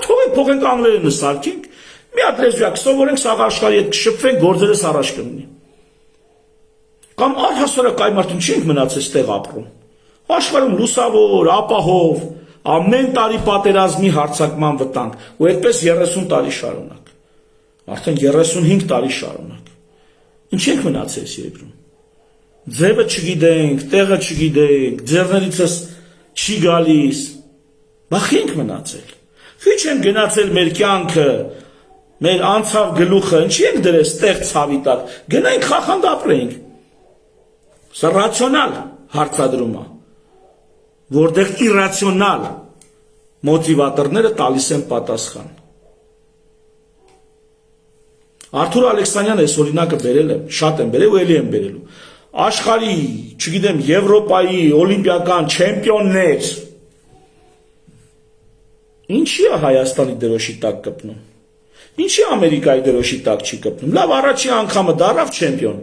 A: թողենք փոխենք անգլերենը սարքենք, մի հատ լեզու սովորենք, սաղ աշխարհի հետ կշփվենք, գործերս առաջ կմնի։ Կամ առհասարակ այ մարդուն չենք մնացել ստեղ ապրում։ Աշխարհում լուսավոր, ապահով, ամեն տարի պատերազմի հարձակման վտանգ, ու այդպես 30 տարի շարունակ։ Արդեն 35 տարի շարունակ։ Ինչ ենք մնացել այս երկրում։ Ձևը չգիտենք, տեղը չգիտենք, ձեռներիցս չի գալիս։ Բախի ենք մնացել։ Քիչ ենք գնացել մեր կյանքը, մեր անցավ գլուխը, ինչի ենք դրել ստեղ ցավի տակ։ Գնանք խախանդ ապրենք։ Սա ռացիոնալ հարցադրում է, որտեղ իրացիոնալ մոտիվատորները տալիս են պատասխան։ Արթուր Ալեքսանյանը այս օրինակը բերել եմ, շատ եմ բերել ու էլի եմ բերելու։ Աշխարհի, չգիտեմ, Եվրոպայի օլիմպիական չեմպիոններ ինչի է Հայաստանի դրոշի տակ կպնում։ Ինչի Ամերիկայի դրոշի տակ չի կպնում։ Լավ, առաջի անգամը դարավ չեմպիոն։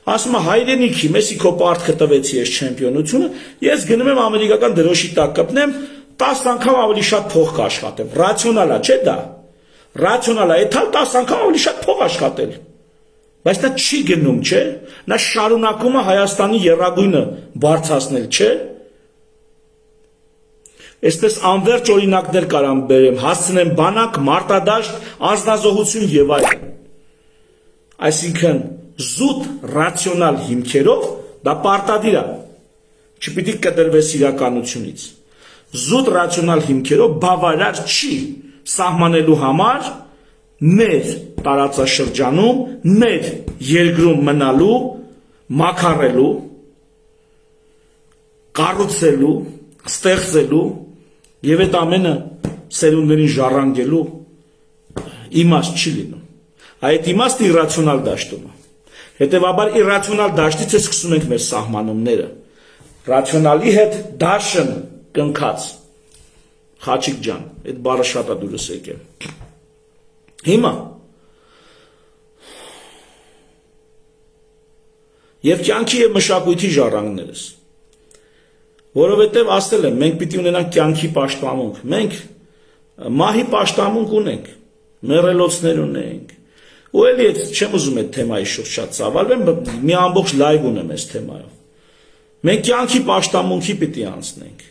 A: Ասում է հայրենիքի, մեսիքո պարտքը տվեցի ես չեմպիոնությունը, ես գնում եմ ամերիկական դրոշի տակ կպնեմ, 10 անգամ ավելի շատ փող կաշխատեմ։ Ռացիոնալ է, չէ՞ դա։ Ռացիոնալ է, այդալ 10 անգամ ավելի շատ փող աշխատել։ Բայց նա չի գնում, չէ՞։ Նա շարունակում է Հայաստանի եռագույնը բարձրացնել, չէ՞։ Այսպես անվերջ օրինակներ կարամ բերեմ, հասցնեմ բանակ, մարտադաշտ, անձնազոհություն եւ այլն։ Այսինքն զուտ ռացիոնալ հիմքերով դա պարտադիր է, չպիտի կտրվես իրականությունից։ Զուտ ռացիոնալ հիմքերով բավարար չի սահմանելու համար մեր տարածաշրջանում, մեր երկրում մնալու, մաքարելու, կառուցելու, ստեղծելու եւ այդ ամենը սերունդներին ժառանգելու իմաստ չի լինում։ Այդ իմաստը իրացիոնալ դաշտում է։ Հետևաբար իրացիոնալ դաշտից է սկսում ենք մեր սահմանումները։ Ռացիոնալի հետ դաշն կնքած։ Խաչիկ ջան, այդ բառը շատ է դուրս եկել։ Հիմա եւ կյանքի եւ մշակույթի ժառանգներս, որովհետեւ ասել եմ, մենք պիտի ունենանք կյանքի պաշտամունք, մենք մահի պաշտամունք ունենք, մեռելոցներ ունենք, ու էլի չեմ ուզում այդ թեմայի շուրջ շատ ծավալվեմ, մի ամբողջ լայվ ունեմ այս թեմայով, մենք կյանքի պաշտամունքի պիտի անցնենք,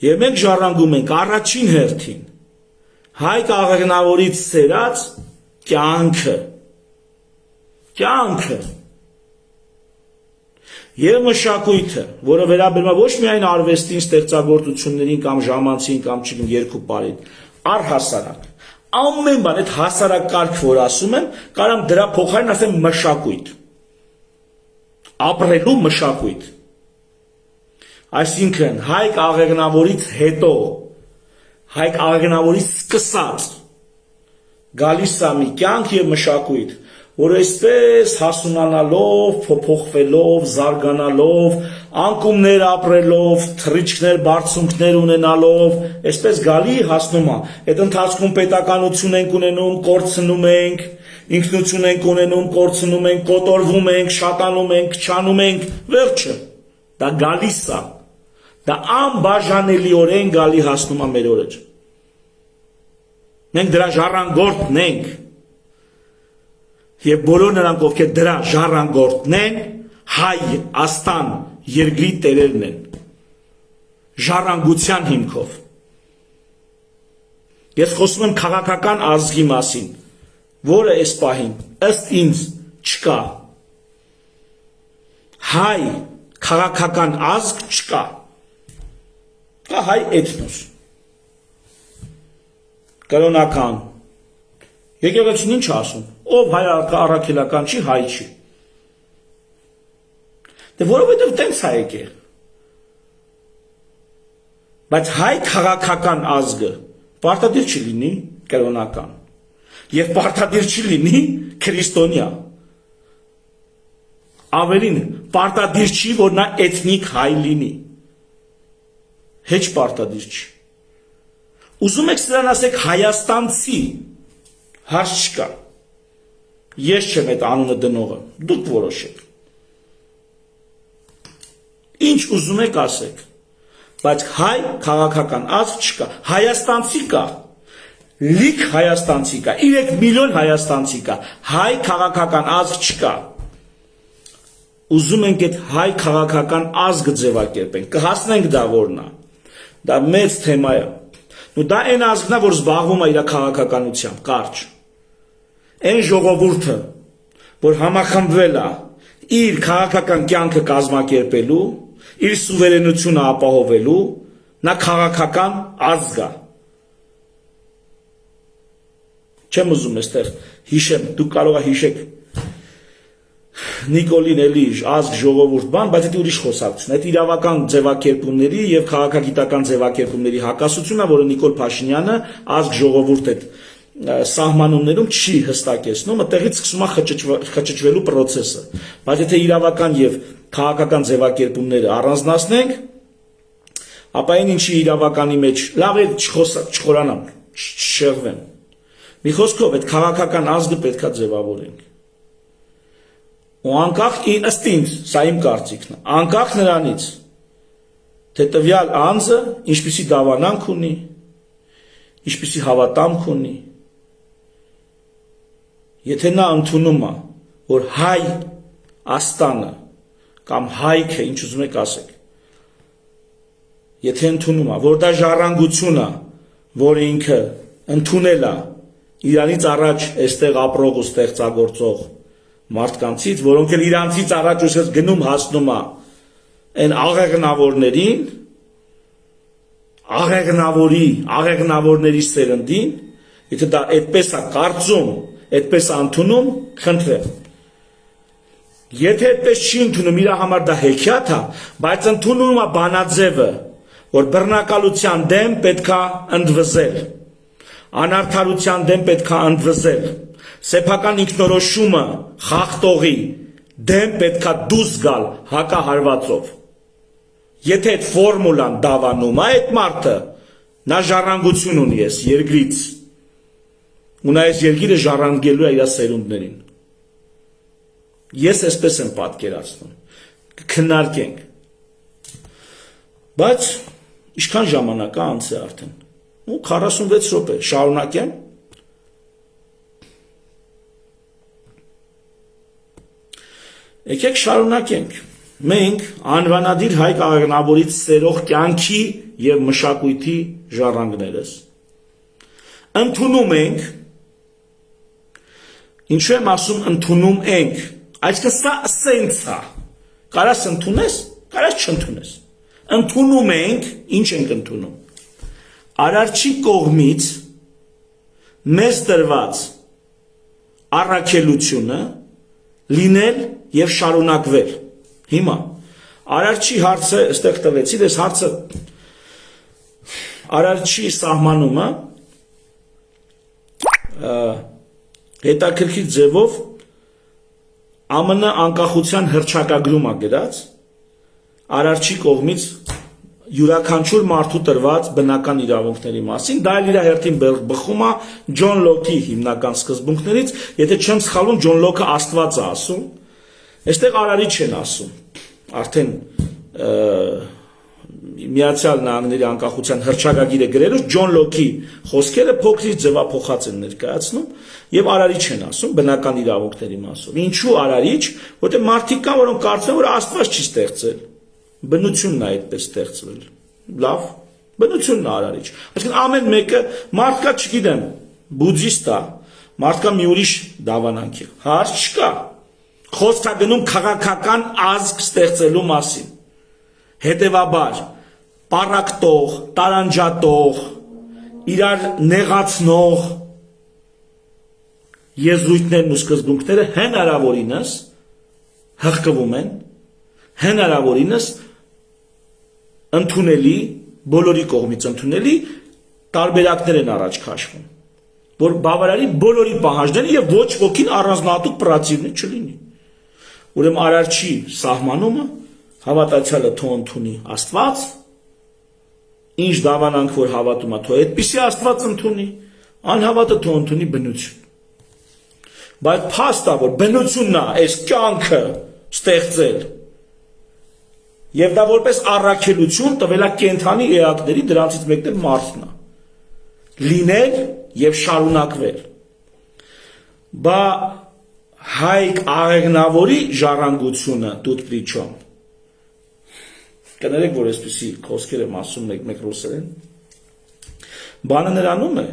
A: եւ մենք ժառանգում ենք առաջին հերթին Հայկ աղեղնավորից սերած կյանքը եւ մշակույթը, որը վերաբերում է ոչ միայն արվեստին, ստեղծագործություններին կամ ժամանցին կամ չգիտեմ երկու բարին, առհասարակ ամեն բան, այդ հասարակ կարգ, որ ասում եմ, կարամ դրա փոխարեն ասեմ մշակույթ, ապրելու մշակույթ, այսինքն հայկ աղեղնավորից հետո, հայկ աղեղնավորից սկսած գալիս է մի կյանք եւ մշակույթ, որ այսպես հասունանալով, փոփոխվելով, զարգանալով, անկումներ ապրելով, թռիչքներ, բարձունքներ ունենալով, այսպես գալի հասնում է։ Այդ ընթացքում պետականություն ենք ունենում, կորցնում ենք, ինքնություն ենք ունենում, կորցնում ենք, կոտորվում ենք, շատանում ենք, քչանում ենք, վերջը։ Դա գալիս է։ Դա անբաժանելիորեն գալի հասնում է մեր օրեր։ Մենք դրա ժառանգորդն ենք։ Եվ բոլոր նրանք, ովքեր դրա ժառանգորդն են, հայ աստան երկրի տերերն են, ժառանգության հիմքով։ Ես խոսում եմ քաղաքական ազգի մասին, որը այս պահին ըստ ինձ չկա։ Հայ քաղաքական ազգ չկա։ Կա հայ էթնոս։ Կրոնական։ Եկեղեցին ինչ ասում, ով հայ առաքելական չի, հայ չի։ Դե որովհետև տենց է եկել։ Բայց հայ քաղաքական ազգը պարտադիր չի լինի կրոնական եւ պարտադիր չի լինի քրիստոնյա։ Ավելին, պարտադիր չի, որ նա էթնիկ հայ լինի։ Հեչ պարտադիր չի։ Ուզում եք սրան ասեք հայաստանցի, հարց չկա։ Ես չեմ այդ անունը դնողը, դուք որոշեք։ Ինչ ուզում եք ասեք, բայց հայ քաղաքական ազգ չկա, հայաստանցի կա, լիք հայաստանցի կա, 3 միլիոն հայաստանցի կա, հայ քաղաքական ազգ չկա։ Ուզում ենք այդ հայ քաղաքական ազգը ձևակերպենք, կհասնենք դա որն է, դա մեծ թեմա է, ու դա այն ազգն է, որ զբաղվում է իր քաղաքականությամբ, կարճ։ Այն ժողովուրդը, որ համախմբվել է իր քաղաքական կյանքը կազմակերպելու, իր սուվերենությունը ապահովելու, նա քաղաքական ազգ է։ Չեմ ուզում այստեղ հիշեմ, դուք կարող եք հիշեք Նիկոլին էլի ազգ ժողովուրդ բան, բայց դա ուրիշ խոսակցություն։ Այդ իրավական ձևակերպումների եւ քաղաքագիտական ձևակերպումների հակասությունն է, որը Նիկոլ Փաշինյանը ազգ ժողովուրդ այդ սահմանումներում չի հստակեցնում, այդտեղից սկսում է խճճվելու process-ը։ Բայց եթե իրավական եւ քաղաքական ձևակերպումները առանձնացնենք, ապա այն ինչի իրավականի մեջ լավ է չխորանամ, չշեղվեմ։ Մի խոսքով այդ քաղաքական ազգը պետքա ձևավորենք։ Ու անկախ ըստ ինձ, սա իմ կարծիքն է, անկախ նրանից, թե տվյալ անձը ինչպիսի դավանանք ունի, ինչպիսի հավատամք ունի, եթե նա ընդունում է, որ հայ աստանը կամ հայքը, ինչ ուզում եք ասեք, եթե ընդունում է, որ դա ժառանգություն է, որ ինքը ընդունել է իրանից առաջ այստեղ ապրող ու ստեղծագործող մարդկանցից, որոնք էլ իրանցից առաջ ուշես գնում հասնում է այն աղեղնավորներին, աղեղնավորների սերնդին, եթե դա այդպես է կարծում, այդպես է ընդունում, խնդրեմ։ Եթե այդպես չի ընդունում, իր համար դա հեքիաթ է, բայց ընդունում է բանաձևը, որ բռնակալության դեմ պետքա ընդվզել, անարդարության դեմ պետքա ընդվզել, սեփական ինքնորոշումը խախտողի դեմ պետքա դուրս գալ հակահարվածով։ Եթե այդ ֆորմուլան դավանում է այդ մարդը, նա ժառանգություն ունի այս երկրից, ու նա այս երկիրը ժառանգելու է իր սերունդներին։ Ես այսպես եմ պատկերացնում, կքննարկենք, բայց ինչքան ժամանակ է անց է արդեն, 46 րոպե, շարունակեմ։ Եկեք շարունակենք։ Մենք անվանադիր Հայկ Աղեղնավորից սերող կյանքի և մշակույթի ժառանգներս ընդունում ենք, ինչու եմ ասում ընդունում ենք, այսինքն սա սենց է, կարաս ընդունես, կարաս չընդունես, ընդունում ենք, ինչ ենք ընդունում, Արարչի կողմից մեզ տրված առաքելությունը լինել և շարունակվել։ Հիմա, Արարչի հարցը, այստեղ տվեցի, դες հարցը Արարչի սահմանումը հետաքրքիր ձևով ԱՄՆ անկախության հռչակագրում է գրած Արարչի կողմից յուրաքանչյուր մարդու տրված բնական իրավունքների մասին, դա իր հերթին բխում է Ջոն Լոքի հիմնական սկզբունքներից, եթե չեմ սխալվում, Ջոն Լոքը Աստված է ասում, այստեղ Արարիչ են ասում, արդեն Միացյալ Նահանգների անկախության հռչակագիրը գրելուց Ջոն Լոքի խոսքերը փոքրից ձևափոխած են ներկայացնում եւ Արարիչ են ասում բնական իրավունքների մասով։ Ինչու Արարիչ, որտեղ մարդիկ կան, որոնք կարծում են, որ Աստված չի ստեղծել, բնությունն է այդպես ստեղծվել։ Լավ, բնությունն է Արարիչ։ Այսինքն ամեն մեկը մարդկա, չգիտեմ, բուդդիստ է, մարդկա մի ուրիշ դավանանք է։ Հարց չկա։ Խոսք է գնում քաղաքական ազգ ստեղծելու մասին։ Հետևաբար, պառակտող, տարանջատող, իրար նեղացնող եզրույթներն ու սկզբունքները հնարավորինս հղկվում են, հնարավորինս ընդունելի, բոլորի կողմից ընդունելի տարբերակներ են առաջ քաշվում, որ բավարարի բոլորի պահանջները եւ ոչ ոքին առանձնահատուկ պրացիվներ չլինի։ Ուրեմն Արարչի սահմանումը հավատացյալը թող ընդունի Աստված, ինչ դավանանք որ հավատում է, թող այդպիսի Աստված ընդունի, անհավատը թող ընդունի բնություն։ Բայց փաստ է, որ բնությունն է այս կյանքը ստեղծել, եւ դա որպես առաքելություն տվել է կենդանի էակների, դրանցից մեկն էլ մարդն է, լինել եւ շարունակվել։ Բա Հայկ Աղեղնավորի ժառանգությունը դուտ պրիչոմ։ Կներեք, որ այսպիսի խոսքեր եմ ասում մեկ ռուսերեն։ Բանը նրանում է,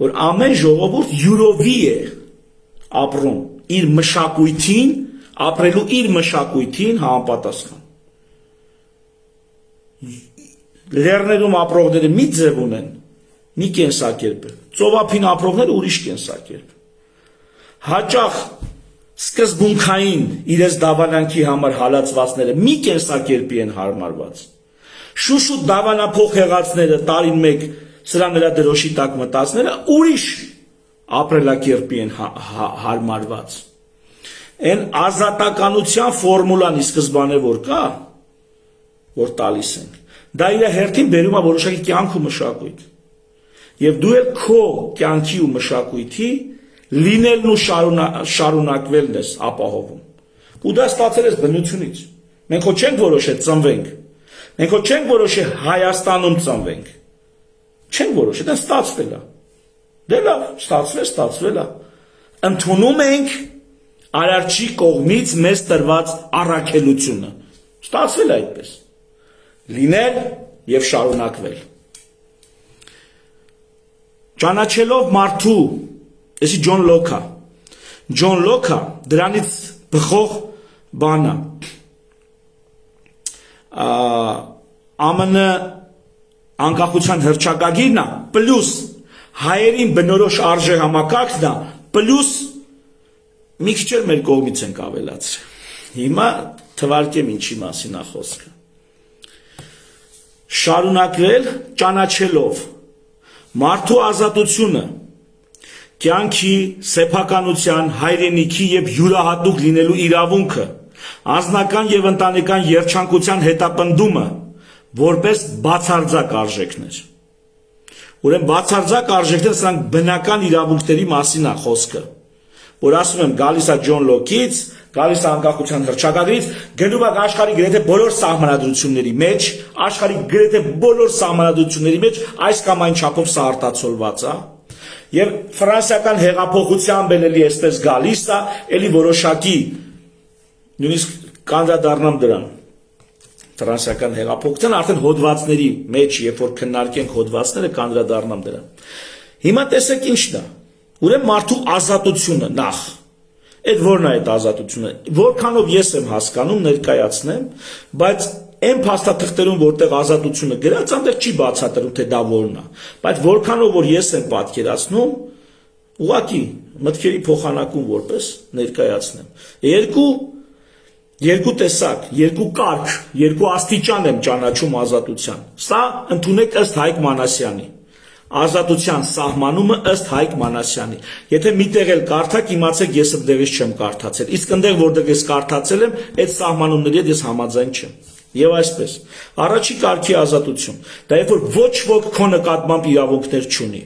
A: որ ամեն ժողովուրդ յուրովի է ապրում իր մշակույթին, ապրելու իր մշակույթին համապատասխան։ Լեռներում ապրողները մի ձև ունեն, մի կենսակերպ է, ծովափին ապրողները ուրիշ կենսակերպ։ Հաճախ սկզբունքային իրենց դավանանքի համար հալածվածները մի կենսակերպի են հարմարված։ Շուշուտ դավանափոխ եղածները տարին մեկ սրա նրա դրոշի տակ մտածները ուրիշ ապրելակերպի են հարմարված։ Այն ազատականության ֆորմուլան ի սկզբանե որ կա, որ տալիս են, դա իր հերթին բերում է որոշակի կյանք ու մշակույթ։ Եվ դու էլ քո կյանքի ու մշակույթի լինելն ու շարունակվելն ես ապահովում։ Ու դա ստացել ես բնությունից։ Մենք հո չենք որոշել ծնվենք։ Մենք հո չենք որոշել Հայաստանում ծնվենք։ Չենք որոշել, դա ստացվել է։ Դե լավ, ստացվել է։ Ընդունում ենք Արարչի կողմից մեզ տրված առաքելությունը։ Ստացվել է այդպես։ Լինել եւ շարունակվել։ Ճանաչելով մարդու, այսի Ջոն Լոքա։ Ջոն Լոքա դրանից բխող բանը ԱՄՆ անկախության հռչակագիրն է, պլյուս հայերին բնորոշ արժե համակարգն է, պլյուս մի քիչ էլ մեր կողմից ենք ավելացրել։ Հիմա թվարկեմ ինչի մասին է խոսքը։ շարունակվել ճանաչելով մարդու ազատությունը, կյանքի, սեփականության, հայրենիքի եւ յուրահատուկ լինելու իրավունքը, անձնական եւ ընտանեկան երջանկության հետապնդումը որպես բացարձակ արժեքներ։ Ուրեմն բացարձակ արժեքները սրանք բնական իրավունքների մասին է խոսքը, որ ասում եմ գալիս է Ջոն Լոքից, գալիս է անկախության հռչակագրից, գնում է աշխարհի գրեթե բոլոր սահմանադրությունների մեջ, աշխարհի գրեթե բոլոր սահմանադրությունների մեջ այս կամ այն չափով սա արտացոլված է, եւ ֆրանսիական հեղափոխությամբ էլի այսպես գալիս է, էլի որոշակի նույնիսկ կանդրադառնամ դրան։ Ֆրանսիական հեղափոխության արդեն հոդվածների մեջ, երբ որ քննարկենք հոդվածները, կանդրադառնամ դրան։ Հիմա տեսեք ինչն է։ Ուրեմն մարդու ազատությունը նախ։ Այդ որն է այդ ազատությունը։ Որքանով ես եմ հասկանում, ներկայացնեմ, բայց այն փաստաթղթերում, որտեղ ազատությունը գրած, այնտեղ չի բացատրում, թե դա որն է։ Բայց որքանով որ ես եմ պատկերացնում, ուղղակի մտքերի փոխանակում որպես ներկայացնեմ։ Երկու տեսակ, երկու կարգ, երկու աստիճան եմ ճանաչում ազատության։ Սա ընդունեք ըստ Հայկ Մանասյանի։ Ազատության սահմանումը ըստ Հայկ Մանասյանի։ Եթե միտեղ էլ կարդաք, իմացեք ես այդտեղից չեմ կարդացել։ Իսկ այնտեղ որտեղ ես կարդացել եմ, այդ սահմանումների հետ ես համաձայն չեմ։ Եվ այսպես, առաջի կարգի ազատություն։ Դա երբ որ ոչ ոք քո նկատմամբ իրավունքներ չունի։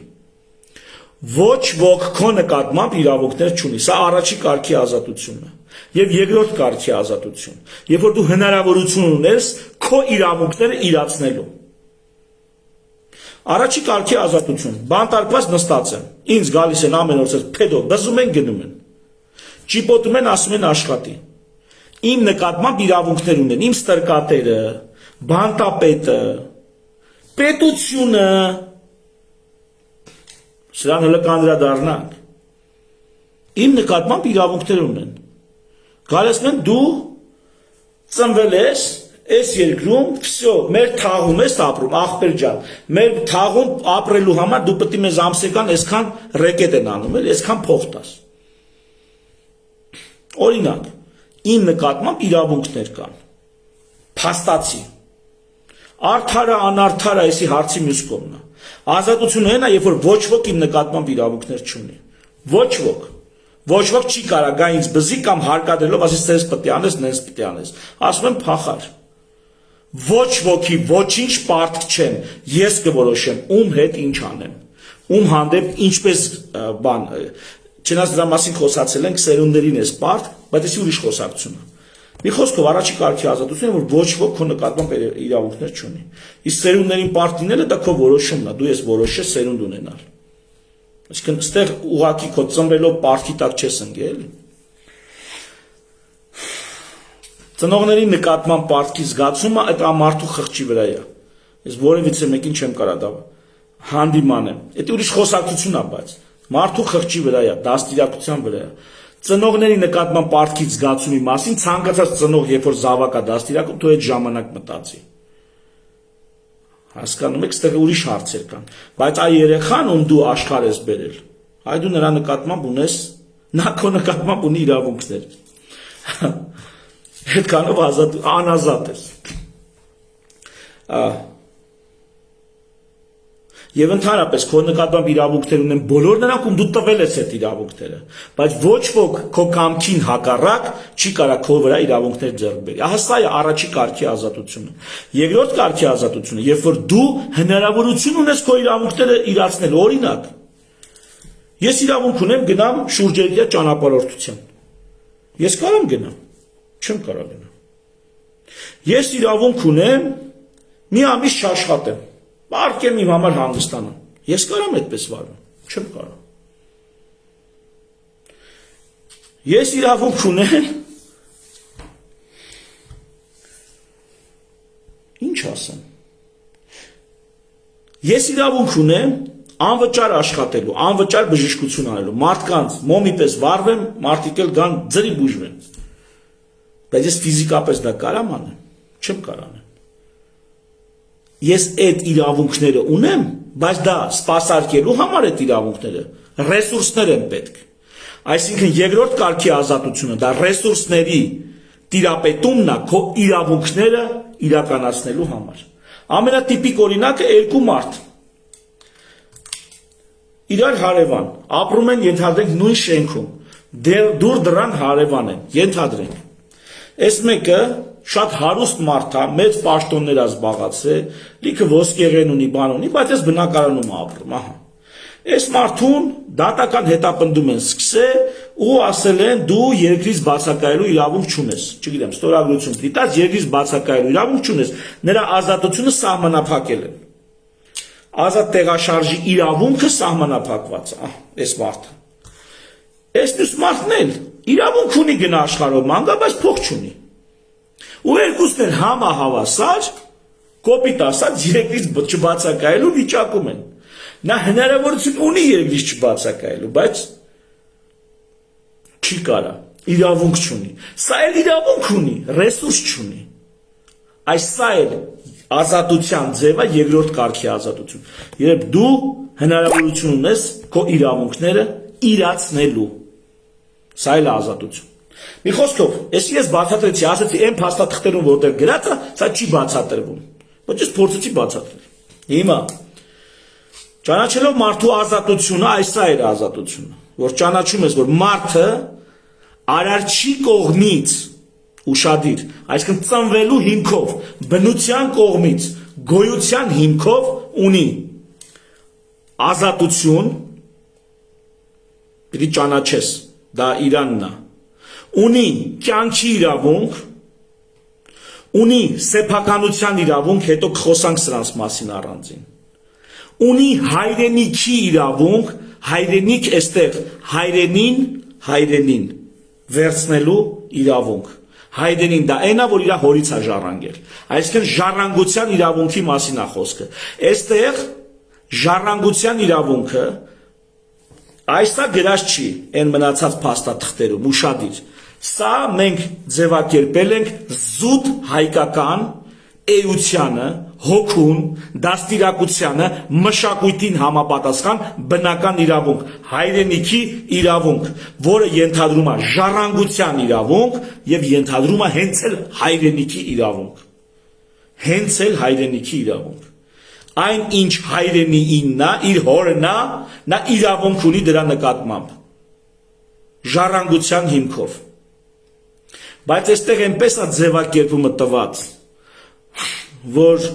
A: Ոչ ոք քո նկատմամբ իրավունքներ չունի։ Սա առաջի կարգի ազատությունն է։ Եվ երկրորդ կարգի ազատություն, երբ որ դու հնարավորություն ունես քո իրավունքները իրացնելու։ Առաջի կարգի ազատություն, բանտարկված նստած եմ, ինձ գալիս են ամեն օր փեդո, բզում են գնում են, ճիպոտում են, ասում են աշխատի։ Իմ նկատմամբ իրավունքներ ունեն, իմ ստրկատերը, բանտապետը, պետությունը, սրան հələ կանդրադառնանք, իմ նկատմամբ իրավունքներ ունեն։ Գալեսն դու ծնվել ես այս երկրում, վсё, մեր թաղում ես ապրում, ախպեր ջան, մեր թաղում ապրելու համար դու պետք է մեզ ամսական այսքան ռեկետ են անում, այսքան փող տաս։ Օրինակ, իմ նկատմամբ իրավունքներ կան։ Փաստացի։ Արդարը, անարդարը այսի հարցի մյուս կողմն է։ Ազատությունը այն է, երբ որ ոչ ոք իմ նկատմամբ իրավունքներ չունի։ Ոչ ոք։ Ոչ ոք չի կարա գա ինձ բզի կամ հարկադրելով ասես ցես պետք է անես, նենց պետք է անես։ Ասում եմ փախար։ Ոչ ոքի ոչինչ պարտք չեմ, ես կորոշեմ ում հետ ինչ անեմ, ում հանդեպ ինչպես բան, չնայած դրա մասին խոսացել ենք, սերունդերին էս պարտ, բայց էսի ուրիշ խոսակցություն է։ Մի խոսքով առաջի կարգի ազատությունը, որ ոչ ոք քո նկատմամբ իրավունքներ չունի։ Իսկ սերունդերին պարտ լինելը դա քո որոշումն է, դու ես որոշես սերունդ ունենալ։ Այսինքն այստեղ ուղակի քո ծնվելով պարտքի տակ չես ընկել։ Ծնողների նկատմամբ պարտքի զգացումը այդ ամարտու խղճի վրա է։ Ես որևիցե մեկին չեմ կարա դա հանդիմանեմ։ Դա ուրիշ խոսակցություն է, բայց մարդու խղճի վրա է, դաստիարակության վրա է։ Ծնողների նկատմամբ պարտքի զգացումի մասին ցանկացած ծնող, երբ որ զավակ է դաստիարակում, դու այդ ժամանակ մտածի։ Հասկանում եք, այստեղ ուրիշ հարցեր կան, բայց այ երեխան, ում դու աշխարհ ես բերել, այ դու նրա նկատմամբ ունես, նա քո նկատմամբ ունի իրավունքներ։ Այդքանով անազատ ես։ Եվ ընդհանրապես քո նկատմամբ իրավունքներ ունեն բոլոր նրանք, ում դու տվել ես այդ իրավունքները, բայց ոչ ոք քո կամքին հակառակ չի կարա քո վրա իրավունքներ ձեռք բերի։ Ահա սա է առաջի կարգի ազատությունը։ Երկրորդ կարգի ազատությունը, երբ որ դու հնարավորություն ունես քո իրավունքները իրացնել, օրինակ, ես իրավունք ունեմ գնամ շուրջերկրյա ճանապարհորդության։ Ես կարամ գնամ, չեմ կարող գնամ։ Ես իրավունք ունեմ մի ամիս չաշխատեմ։ Պարկեմ իմ համար հանգստանամ։ Ես կարամ այդպես վարեմ, չեմ կարող։ Ես իրավունք ունեմ, ինչ ասեմ։ Ես իրավունք ունեմ անվճար աշխատելու, անվճար բժշկություն անելու, մարդկանց մոմի պես վարվեմ, մարդիկ էլ գան ձրի բուժվեն։ Բայց ես ֆիզիկապես դա կարամ անեմ, չեմ կարող անեմ։ Ես այդ իրավունքները ունեմ, բայց դա սպասարկելու համար այդ իրավունքները ռեսուրսներ են պետք։ Այսինքն երկրորդ կարգի ազատությունը դա ռեսուրսների տիրապետումն է քո իրավունքները իրականացնելու համար։ Ամենատիպիկ օրինակը երկու մարդ իրար հարևան, ապրում են ենթադրենք նույն շենքում, դուր դրան հարևան են, ենթադրենք։ Այս մեկը շատ հարուստ մարդ է, մեծ պաշտոններ է զբաղացել, լիքը ոսկեղեն ունի, բան ունի, բայց այս բնակարանում ապրում, ահա։ Այս մարդուն դատական հետապնդում են սկսել ու ասել են դու երկրից բացակայելու իրավունք չունես, չգիտեմ, ստորագրություն դիտած երկրից բացակայելու իրավունք չունես, նրա ազատությունը սահմանափակել են։ Ազատ տեղաշարժի իրավունքը սահմանափակված է, այս մարդը։ Այս մյուս մարդն էլ իրավունք ունի գնա աշխարհով մանգա, բայց փող չունի։ Ու երկուսն էլ համահավասար, կոպիտ ասած, երկրից չբացակայելու վիճակում են։ Նա հնարավորություն ունի երկրից չբացակայելու, բայց չի կարա, իրավունք չունի։ Սա էլ իրավունք ունի, ռեսուրս չունի։ Այս սա էլ ազատության ձևը երկրորդ կարգի ազատություն։ Երբ դու հնարավորություն ունես քո իրավունքները իրացնելու։ Սա էլ ազատություն։ Մի խոսքով, ես բացատրեցի, ասացի այն փաստաթղթերում որտեղ գրած է, սա չի բացատրվում։ Ոչ ես փորձեցի բացատրել։ Հիմա ճանաչելով մարդու ազատությունը, այսա էր ազատությունը, որ ճանաչում ես, որ մարդը արարչի կողմից ուշադիր, այսինքն ծնվելու հիմքով, բնության կողմից, գոյության հիմքով ունի ազատություն, պիտի ճանաչես, դա Իրանն է, ունի կյանքի իրավունք, ունի սեփականության իրավունք, հետո կխոսանք սրանց մասին առանձին, ունի հայրենիքի իրավունք, հայրենիք էստեղ հայրենին վերցնելու իրավունք, հայրենին դա այնա, որ իրա հորից է ժառանգել, այսինքն ժառանգության իրավունքի մասին է խոսքը, էստեղ ժառանգության իրավունքը այսա գրած չի այն մնացած փաստաթղթերում, ուշադիր, սա մենք ձևակերպել ենք զուտ հայկական էությանը, հոգուն, դաստիարակությանը, մշակույթին համապատասխան բնական իրավունք, հայրենիքի իրավունք, որը ենթադրում է ժառանգության իրավունք եւ ենթադրում է հենց էլ հայրենիքի իրավունք։ Հենց էլ հայրենիքի իրավունք։ Այն ինչ հայրենիինն է, իր հորն է, նա իրավունք ունի դրա նկատմամբ։ Ժառանգության հիմքով։ Բայց այստեղ այնպես է ձևակերպումը տված, որ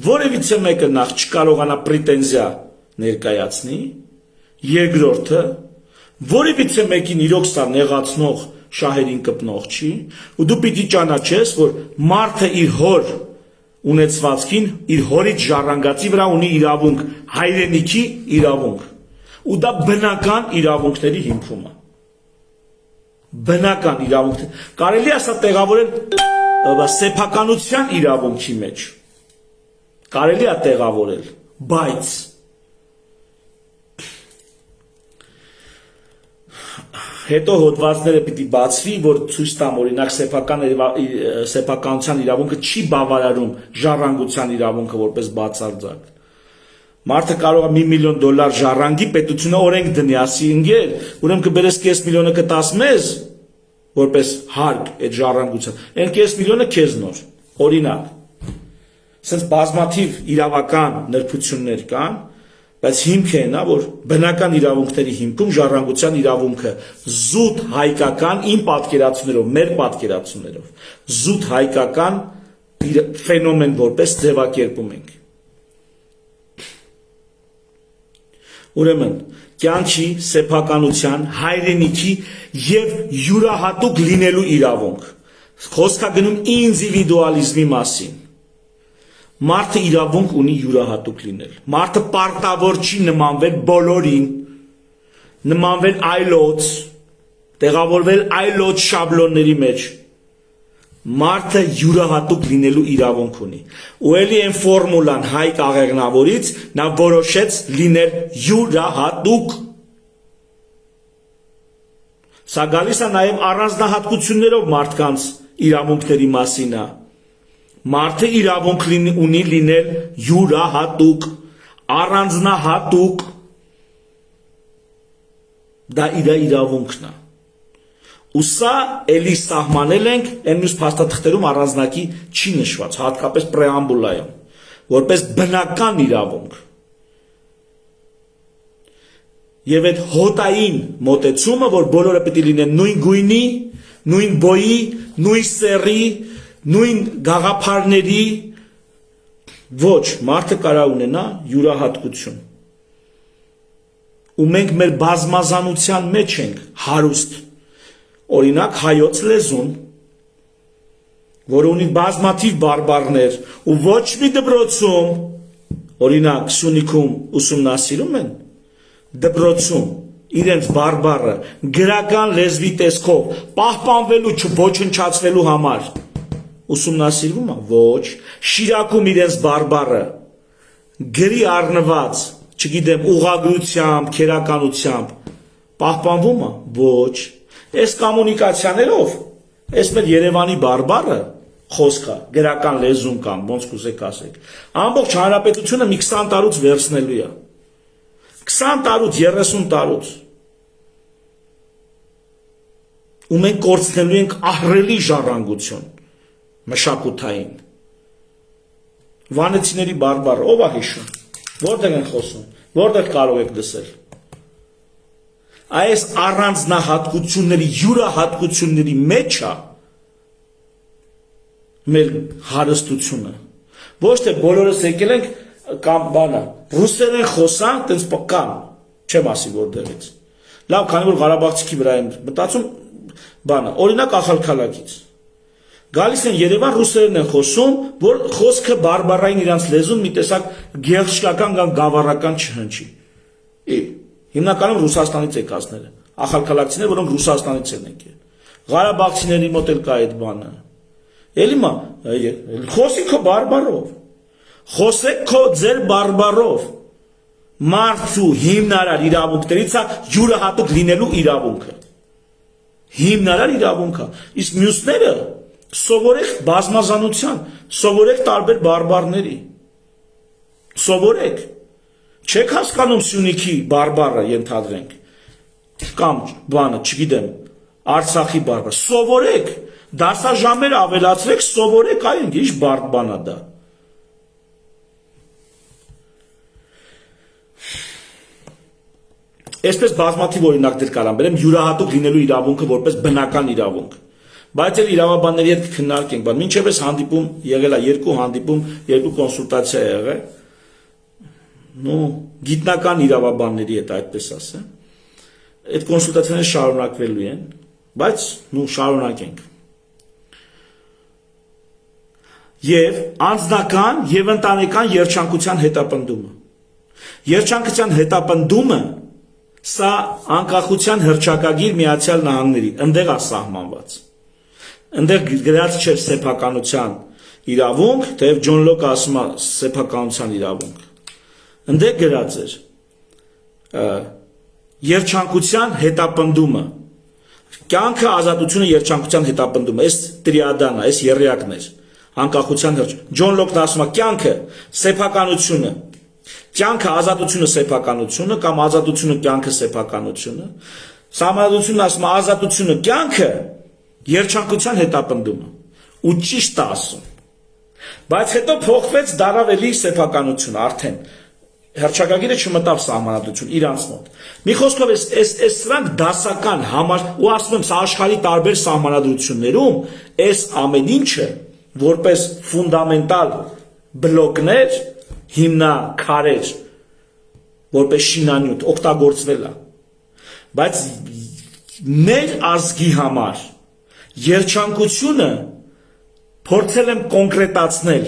A: որևիցե մեկը նախ չկարողանա պրետենզիա ներկայացնի, երկրորդը որևիցե մեկին իրոք սա նեղացնող շահերին կպնող չի, ու դու պիտի ճանաչես, որ մարդը իր հոր ունեցվածքին, իր հորից ժառանգածի վրա ունի իրավունք, հայրենիքի իրավունք, ու դա բնական իրավունքների հիմքում է։ Բնական իրավունք, կարելի է սա տեղավորել սեփականության իրավունքի մեջ, կարելի է տեղավորել, բայց հետո հոդվածները պիտի բացվի, որ ցույց տամ օրինակ սեփականության իրավունքը չի բավարարում ժառանգության իրավունքը որպես բացարձակ։ Մարդը կարող է $1 միլիոն ժառանգի, պետությունը օրենք դնի, ասի ընկեր, ուրեմն կբերես կես միլիոնը կտաս մեզ, որպես հարկ այդ ժառանգության, այն կես միլիոնը քեզ նոր, օրինակ։ Սենց բազմաթիվ իրավական նրբություններ կան, բայց հիմքը այն է, որ բնական իրավունքների հիմքում ժառանգության իրավունքը զուտ հայկական իմ պատկերացումներով, մեր պատկերացումներով, զուտ հայկական ֆենոմեն որպես ձևակերպում ենք։ Ուրեմն, կյանքի, սեփականության, հայրենիքի եւ յուրահատուկ լինելու իրավունք։ Խոսք է գնում ինդիվիդուալիզմի մասին։ Մարդը իրավունք ունի յուրահատուկ լինել։ Մարդը պարտավոր չի նմանվել բոլորին, նմանվել այլոց, տեղավորվել այլոց շաբլոնների մեջ։ Մարդը յուրահատուկ լինելու իրավունք ունի։ Ու էլի այն ֆորմուլան Հայկ Աղեղնավորից նա որոշեց լինել յուրահատուկ։ Սա գալիս է նաև առանձնահատկություններով մարդկանց իրավունքների մասին է։ Մարդը իրավունք ունի լինել յուրահատուկ, առանձնահատուկ, դա իր իրավունքն է։ Ու սա էլի սահմանել ենք, այն մյուս փաստաթղթերում առանձնակի չի նշված, հատկապես պրեամբուլայում, որպես բնական իրավունք։ Եվ այդ հոտային մոտեցումը, որ բոլորը պետք է լինեն նույն գույնի, նույն բոյի, նույն սեռի, նույն գաղափարների, ոչ, մարդը կարա ունենա յուրահատկություն։ Ու մենք մեր բազմազանության մեջ ենք հարուստ։ Օրինակ հայոց լեզուն, որը ունի բազմաթիվ բարբառներ, ու ոչ մի դպրոցում, օրինակ Սյունիքում ուսումնասիրում են, դպրոցում իրենց բարբառը գրական լեզվի տեսքով պահպանվելու, ոչնչացվելու համար ուսումնասիրվում է, ոչ, Շիրակում իրենց բարբառը գրի առնված, չգիտեմ, ուղղագրությամբ, քերականությամբ պահպանվում է, ոչ, այս կոմունիկացիաներով, այս մեր Երևանի բարբառը խոսքը, գրական լեզուն կամ ոնց կուզեք ասեք, ամբողջ հանրապետությունը մի 20 տարուց վերցնելու է, 20 տարուց, 30 տարուց, ու մենք կորցնելու ենք ահռելի ժառանգություն, մշակութային, վանեցիների բարբառը, ով է հիշում, որտեղ են խոսում, որտեղ կարող եք լսել, այս առանձնահատկությունների, յուրահատկությունների մեջ է մեր հարստությունը, ոչ թե բոլորս եկել ենք կամ բանը, ռուսերեն խոսան, տենց կան, չեմ ասի որտեղից, լավ, քանի որ Ղարաբաղցիքի վրա եմ մտածում, բանը, օրինակ Ախալքալակից, գալիս են Երևան, ռուսերեն են խոսում, որ խոսքը բարբառային իրանց լեզուն մի տեսակ գեղչական կամ գավառական չհնչի, հիմնականում Ռուսաստանից եկածները, ախալքալակցիներ, որոնք Ռուսաստանից են եկել, Ղարաբաղցիների մոտ էլ կա այդ բանը, էլի մա, խոսի քո բարբառով, խոսեք քո ձեր բարբառով, մարդու հիմնարար իրավունքներից է յուրահատուկ լինելու իրավունքը, հիմնարար իրավունքը, իսկ մյուսները սովորեք բազմազանության, սովորեք տարբեր բարբառների, սովորեք, չեք հասկանում Սյունիքի բարբառը ենթադրենք, կամ բանը, չգիտեմ, Արցախի բարբառը, սովորեք, դասաժամեր ավելացրեք, սովորեք այն, ինչ բան է դա։ Այսպես բազմաթիվ օրինակներ կարամ բերեմ յուրահատուկ լինելու իրավունքը որպես բնական իրավունք։ Բայց էլ իրավաբանների հետ քննարկենք, բայց մինչև այս հանդիպում եղել է երկու հանդիպում, երկու կոնսուլտացիա եղել, գիտնական իրավաբանների հետ այդպես ասեմ, այդ կոնսուլտացիաները շարունակվելու են, բայց շարունակենք։ Եվ անձնական եւ ընտանեկան երջանկության հետապնդումը։ Երջանկության հետապնդումը սա անկախության հռչակագիր Միացյալ Նահանգների, ընդեղ է սահմանված։ Ընդեղ գրած չէր սեփականության իրավունք, թեև Ջոն Լոկը ասում է սեփականության իրավունք։ Ընդեղ գրած էր երջանկության հետապնդումը։ Կյանքը, ազատությունը, երջանկության հետապնդումը, այս տրիադան է, այս եռյակն էր։ Անկախության Ջոն Լոկն ասում է կյանքը, սեփականությունը, կյանքը, ազատությունը, սեփականությունը կամ ազատությունը, կյանքը, սեփականությունը։ Սահմանադրությունն ասում է ազատությունը, կյանքը, երջանկության հետապնդումը։ Ու ճիշտ է ասում։ Բայց հետո փոխվեց դարավելի սեփականությունը, արդեն հռչակագիրը չմտավ սահմանադրություն իրանց մոտ։ Մի խոսքով սրանք դասական համար ու ասում եմ, սա աշխարհի տարբեր սահմանադրություններում այս ամեն ինչը որպես ֆունդամենտալ բլոկներ, հիմնաքարեր, որպես շինանյութ օգտագործվել է։ Բայց մեր ազգի համար երջանկությունը փորձել եմ կոնկրետացնել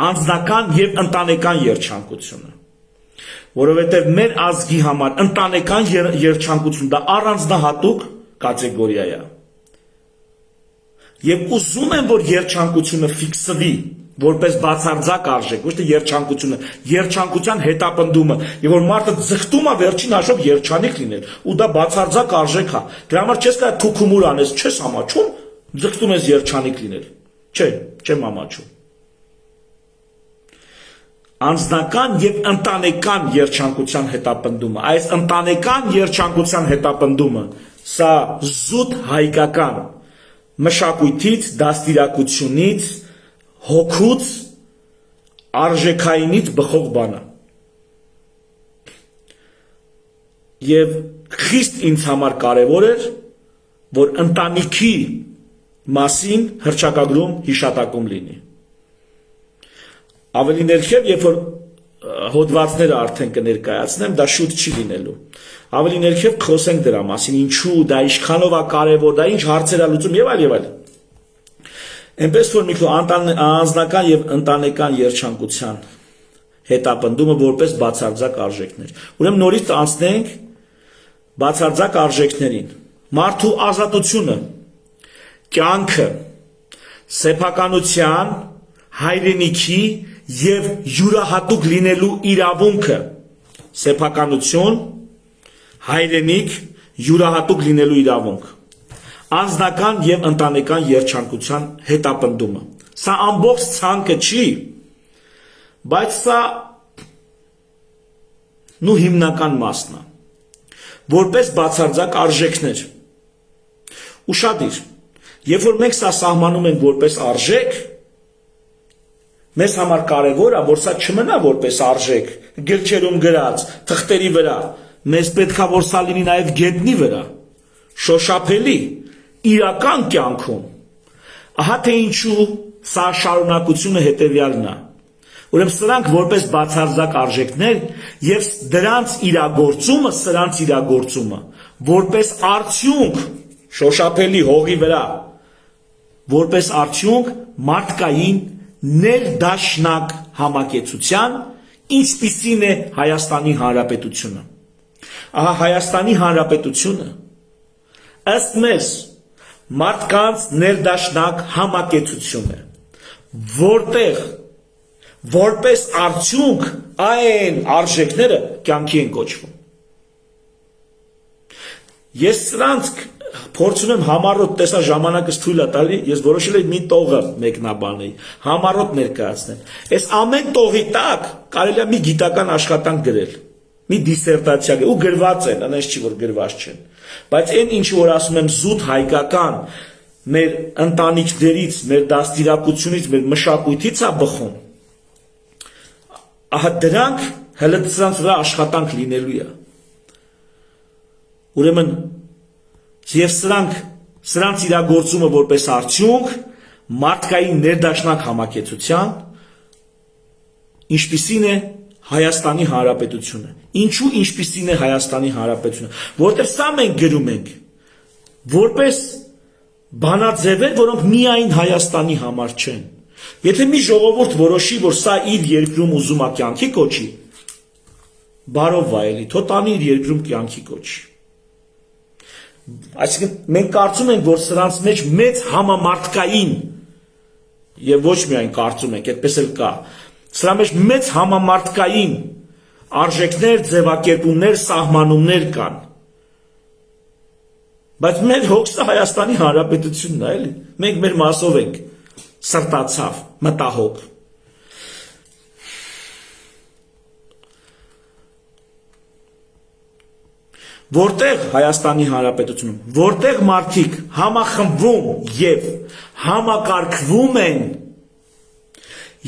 A: անձնական եւ ընտանեկան երջանկությունը, որովհետեւ մեր ազգի համար ընտանեկան երջանկություն դա առանձնահատուկ կատեգորիա է։ Եվ ուզում եմ, որ երջանկությունը ֆիքսվի որպես բացարձակ արժեք, ոչ թե երջանկության հետապնդումը, եւ որ մարդը ձգտում է վերջին հաշվով երջանիկ լինել, ու դա բացարձակ արժեք է։ Դրա համար չես կարող թուքումուր անես, չես ամաչում, ձգտում ես երջանիկ լինել։ Չէ, չեմ ամաչում։ Անձնական եւ ընտանեկան երջանկության հետապնդումը, այս ընտանեկան երջանկության հետապնդումը, սա զուտ հայկական մշակույթից, դաստիարակությունից, հոգուց արժեքայինից բխող բան է։ Եվ խիստ ինձ համար կարևոր էր, որ ընտանիքի մասին հռչակագրում հիշատակում լինի։ Ավելի ներքև, երբ որ հոդվածները արդեն կներկայացնեմ, դա շուտ չի լինելու։ Ավելի ներքև խոսենք դրա մասին, ինչու դա ինչքանով է կարևոր, դա ինչ հարցեր է լուծում եւ այլ եւ այլ։ Այնպես որ մի քո անձնական եւ ընտանեկան երջանկության հետապնդումը որպես բացարձակ արժեքներ։ Ուրեմն նորից անցնենք բացարձակ արժեքներին։ Մարդու ազատությունը, կյանքը, սեփականության, հայրենիքի եւ յուրահատուկ լինելու իրավունքը, սեփականություն, հայրենիք, յուրահատուկ լինելու իրավունք, անձնական եւ ընտանեկան երջանկության հետապնդումը։ Սա ամբողջ ցանկը չի, բայց սա նու հիմնական մասն է, որպես բացարձակ արժեքներ։ Ուշադիր, երբ որ մենք սա սահմանում ենք որպես արժեք, մեզ համար կարևոր է, որ սա չմնա որպես արժեք, գրչերում գրած, թղթերի վրա, մեզ պետք է որ սա լինի նաև գետնի վրա, շոշափելի, իրական կյանքում։ Ահա թե ինչու սա շարունակությունը հետևյալն է։ Ուրեմն սրանք որպես բացարձակ արժեքներ եւ դրանց իրագործումը, որպես արդյունք շոշափելի հողի վրա, որպես արդյունք մարդկային ներդաշնակ համակեցության, ինչպիսին է Հայաստանի Հանրապետությունը։ Ահա Հայաստանի Հանրապետությունը ըստ մեզ մարդկանց ներդաշնակ համակեցություն է, որտեղ որպես արդյունք այն արժեքները կյանքի են կոչվում։ Ես սրանց փորձում եմ համառոտ, տեսա ժամանակս թույլ է տալի, ես որոշել եմ մի տողը մեկնաբանեի, համառոտ ներկայացնել։ Այս ամեն տողի տակ կարելի է մի գիտական աշխատանք գրել, մի դիսերտացիա ու գրված են, այնպես չի որ գրված չեն։ Բայց այն ինչ որ ասում եմ զուտ հայկական մեր ընտանիքներից, մեր դաստիարակությունից, մեր մշակույթից է բխում։ Ահա դրանք հələ դրանց վրա աշխատանք լինելու է։ Ուրեմն եւ սրանց իրագործումը որպես արդյունք մարդկային ներդաշնակ համակեցության, ինչպիսին է Հայաստանի Հանրապետությունը։ Ինչու ինչպիսին է Հայաստանի Հանրապետությունը, որտեղ սա մենք գրում ենք որպես բանաձևեր, որոնք միայն Հայաստանի համար չեն։ Եթե մի ժողովուրդ որոշի, որ սա իր երկրում ուզում է կյանքի կոչի, բարով վայելի, թո տանի իր երկրում կյանքի կոչի։ Այսինքն մենք կարծում ենք, որ սրանց մեջ մեծ համամարտկային եւ ոչ միայն կարծում ենք, այդպես էլ կա, սրա մեջ մեծ համամարտկային արժեքներ, ձևակերպումներ, սահմանումներ կան։ Բայց մեր հոգսը Հայաստանի Հանրապետությունն է, էլի։ Մենք մեր մասով ենք սրտացավ, մտահոգ։ Որտեղ Հայաստանի Հանրապետությունում, որտեղ մարդիկ համախմբվում եւ համակարգվում են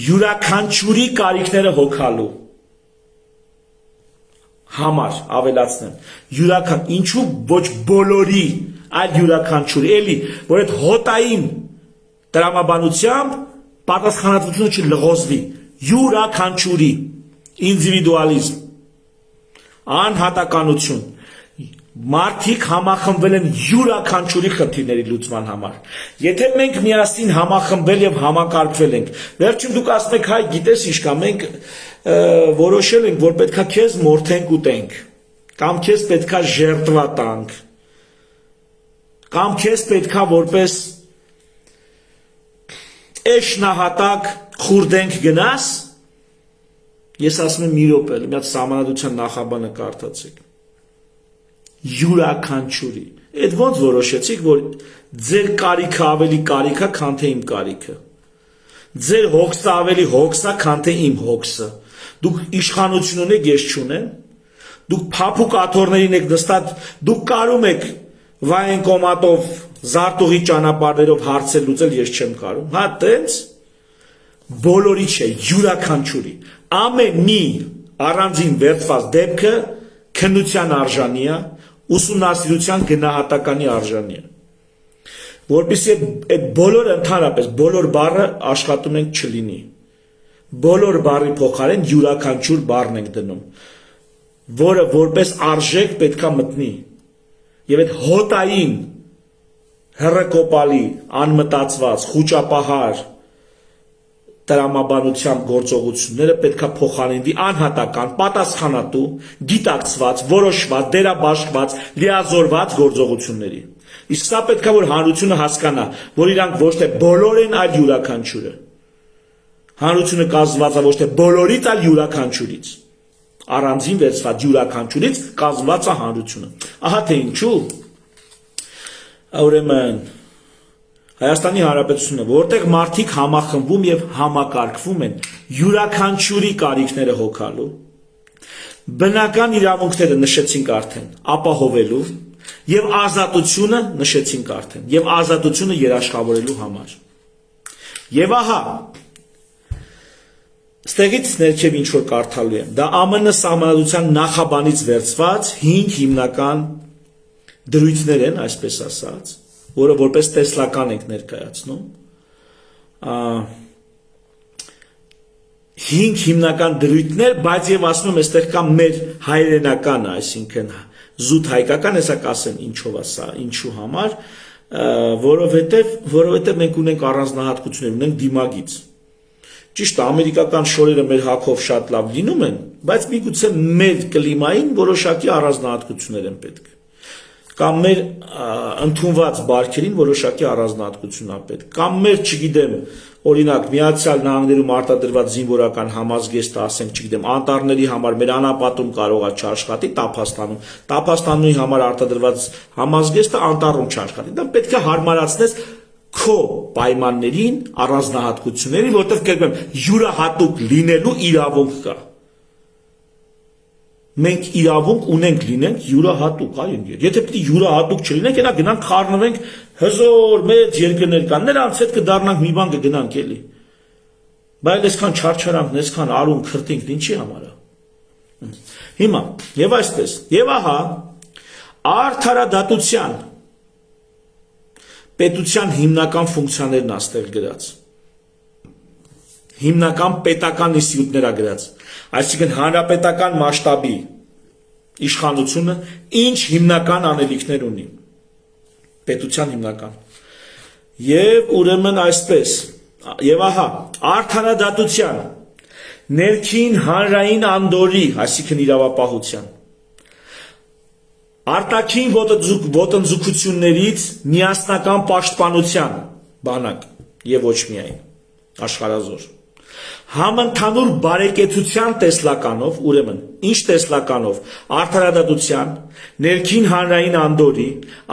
A: յուրաքանչյուրի կարիքները հոգալու համար, ավելացնեմ, ինչու ոչ բոլորի, այլ յուրաքանչյուրի, էլի, որ այդ հոտային տրամաբանությամբ պատասխանատվությունը չլղոզվի, յուրաքանչյուրի, ինդիվիդուալիզմ, անհատականություն, մարդիկ համախմբվել են յուրաքանչյուրի խնդիրների լուծման համար։ Եթե մենք միասին համախմբվել եւ համակարգվել ենք, վերջում դուք ասում եք, հայ, գիտես ինչ կա, մենք որոշել ենք, որ պետքա քեզ մորթենք ուտենք, կամ քեզ պետքա ժերտվա տանք, կամ քեզ պետքա որպես էշնահատակ խուրդենք գնաս, ես ասում եմ մի րոպե, մի հատ Սահմանադրության նախաբանը կարդացեք։ Յուրաքանչյուրի։ Այդ ոնց որոշեցիք, որ ձեր կարիքը ավելի կարիքա, քան թե իմ կարիքը։ Ձեր հոգսը ավելի հոգսա, քան թե իմ հոգսը։ Դուք իշխանություն ունեք, ես չունեմ։ Դուք փափուկ աթոռներին եք նստած, դուք կարում եք վայենկոմատով, զարտուղի ճանապարհներով հարցեր լուծել, ես չեմ կարում։ Հա տենց, բոլորի չէ, յուրաքանչյուրի։ Ամեն մի առանձին վերցված դեպքը քննության արժանի է, ուսումնասիրության գնահատականի արժանի է։ Որպեսզի այդ բոլորը ընդհանրապես բոլոր բառը աշխատում ենք չլինի։ Բոլոր բառի փոխարեն յուրաքանչյուր բառն ենք դնում, որը որպես արժեք պետքա մտնի։ Եվ այդ հոտային հռեկոպալի, անմտածված, խուճապահար տրամաբանությամբ գործողությունները պետքա փոխարինվի անհատական, պատասխանատու, գիտակցված, որոշված, դերաբաշխված, լիազորված գործողությունների։ Իսկ սա պետքա որ հանրությունը հասկանա, որ իրանք ոչ թե բոլոր են, այլ յուրաքանչյուրը։ Հանրությունը կազմված է ոչ թե բոլորից, այլ յուրաքանչյուրից։ Առանձին վերցված յուրաքանչյուրից կազմված է հանրությունը։ Ահա թե ինչու։ Ուրեմն Հայաստանի Հանրապետությունը, որտեղ մարդիկ համախմբում եւ համակարգվում են յուրաքանչյուրի կարիքները հոգալու, բնական իրավունքները նշեցինք արդեն, ապահովելու եւ ազատությունը նշեցինք արդեն, եւ ազատությունը երաշխավորելու համար։ Եվ ահա ստեղից ներքև ինչ որ կարդալու եմ, դա ԱՄՆ սահմանադրության նախաբանից վերցված 5 հիմնական դրույթներ են, այսպես ասած, որը որպես տեսլական ենք ներկայացնում, 5 հիմնական դրույթներ, բայց եւ ասում եմ, այստեղ կա մեր հայրենականը, այսինքն զուտ հայկական, հեսա կասեմ ինչով է սա, ինչու համար, որովհետեւ մենք ունենք առանձնահատկություններ, ունենք դիմագիծ։ Ճիշտ է, ամերիկական շորերը մեր հակով շատ լավ լինում են, բայց միգուցե մեր կլիմային որոշակի առանձնահատկություններ են պետք։ Կամ մեր ընդունված բարքերին որոշակի առանձնահատկություն է պետք, կամ մեր, չգիտեմ, օրինակ Միացյալ Նահանգներում արտադրված զինվորական համազգեստը, ասենք, չգիտեմ, անտառների համար մեր անապատում կարող է չաշխատի, Տափաստանի համար արտադրված համազգեստը անտառում չաշխատի։ Դա պետք է հարմարացնես քո պայմաններին, առանձնահատկություններին, որտեղ կերպեմ յուրահատուկ լինելու իրավունք կա։ Մենք իրավունք ունենք լինենք յուրահատուկ, այո։ Եթե պիտի յուրահատուկ չլինենք, այնա գնանք խառնվենք հզոր մեծ երկրներ կան, նրանց հետ կդառնանք մի բան կգնանք էլի։ Բայց այսքան չարչարանք, այսքան արուն քրտինք ինչի համար է։ Հիմա, եւ այսպես, եւ ահա արդարադատության պետության հիմնական ֆունկցիաներն աստեղ գրած։ Հիմնական պետական ինստիտուտներա գրած, այսինքն հանրապետական մասշտաբի իշխանությունը ինչ հիմնական անելիքներ ունի, պետության հիմնական։ Եվ ուրեմն այսպես, եւ ահա, արդարադատության, ներքին հանրային անդորի, այսինքն իրավապահության, արտաքին ոտնձգություններից միասնական պաշտպանության բանակ եւ ոչ միայն աշխարհազոր համընդհանուր բարեկեցության տեսլականով, ուրեմն ինչ տեսլականով, արդարադատության, ներքին հանրային անդորի,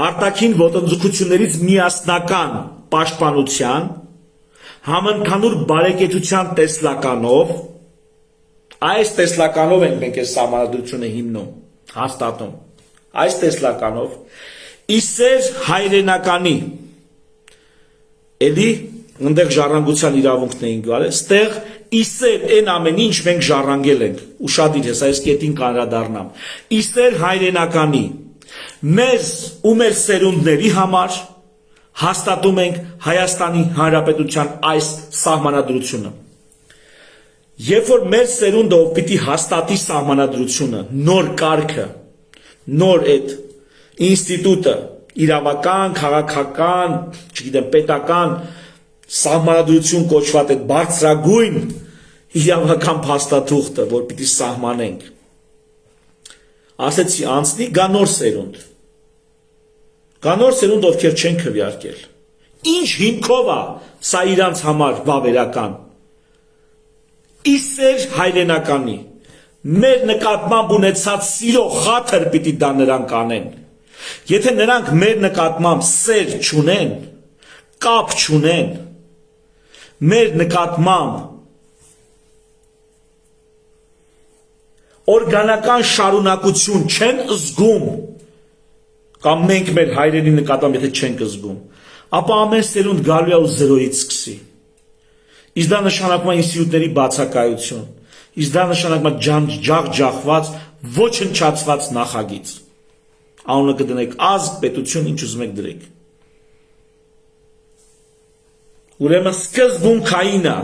A: արտաքին ոտնձգություններից միասնական պաշտպանության, համընդհանուր բարեկեցության տեսլականով, այս տեսլականով ենք մենք այս սահմանադրությունը հիմնում, հաստատում, այս տեսլականով, իսեր հայրենականի, էլի ընդեղ ժառանգության իրավունքն էին գալել, ստեղ իսեր են ամեն ինչ մենք ժառանգել ենք, ուշադիր ես, այս կետին կանրադառնամ, իսեր հայրենականի, մեզ ու մեր սերունդների համար հաստատում ենք Հայաստանի Հանրապետության այս սահմանադրությունը։ Երբ որ մեր սերունդը ով պիտի հաստատի սահմանադրությունը, նոր կարգը, նոր այդ ինստիտուտը, իրավական, քաղաքական, չգիտեմ, պետական սահմանադրություն կոչված այդ բարձրագույն իրավական փաստաթուղթը, որ պիտի սահմանենք, ասեցի անցնի, գա նոր սերունդ, ովքեր չեն քվեարկել, ինչ հիմքով է սա իրանց համար վավերական, իսեր հայրենականի, մեր նկատմամբ ունեցած սիրո խաթր պիտի դա նրանք անեն, եթե նրանք մեր նկատմամբ սեր չունեն, կապ չունեն, մեր նկատմամբ օրգանական շարունակություն չեն զգում, կամ մենք մեր հայրենի նկատմամբ եթե չենք զգում, ապա ամեն սերունդ գալու է ու զրոյից սկսի։ Իսկ դա նշանակում է ինստիտուտների բացակայություն, իսկ դա նշանակում է ջախջախված, ոչնչացված նախագիծ։ Անունը կդնեք ազգ, պետություն, ինչ ուզում եք դրեք։ Ուրեմն սկզբունքային է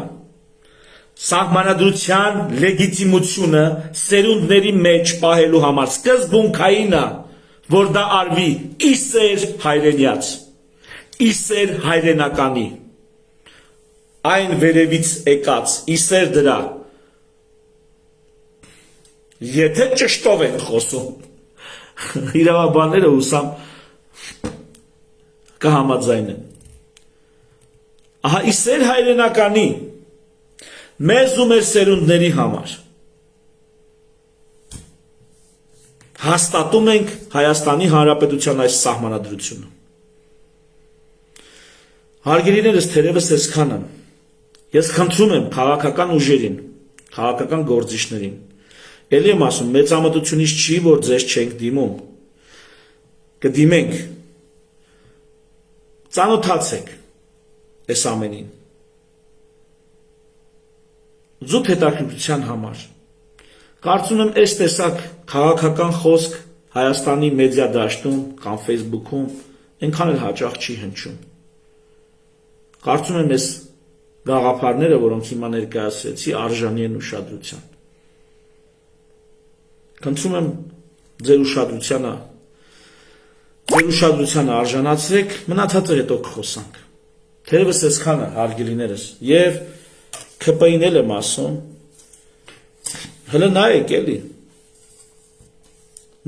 A: սահմանադրության լեգիտիմությունը սերունդների մեջ պահելու համար սկզբունքային է, որ դա արվի իսեր հայրենյաց, իսեր հայրենականի, այն վերևից եկած, իսեր դրա։ Եթե ճշտով են խոսում, իրավաբանները հուսամ կհամաձայնեն։ Ահա իսեր հայրենականի մեզ ու մեր սերունդների համար հաստատում ենք Հայաստանի Հանրապետության այս սահմանադրությունը։ Հարգելիներս, թերևս այսքանը։ Ես խնդրում եմ քաղաքական ուժերին, քաղաքական գործիչներին, ելի եմ ասում, մեծամտությունից չի, որ ձեզ չենք դիմում, կդիմենք, ծանոթացեք այս ամենին, զուտ հետաքրքրության համար։ Կարծում եմ այս տեսակ քաղաքական խոսք Հայաստանի մեդիա դաշտում կամ Facebook-ում այնքան էլ հաճախ չի հնչում։ Կարծում եմ այս գաղափարները, որոնք հիմա ներկայացրեցի, արժանի են ուշադրության։ Խնդրում եմ ձեր ուշադրությանը արժանացրեք, մնացածը հետո կխոսանք։ Թերևս այսքանը, հարգելիներս, եւ ՔՊԻ-ն էլ եմ ասում, հələ նայեք էլի։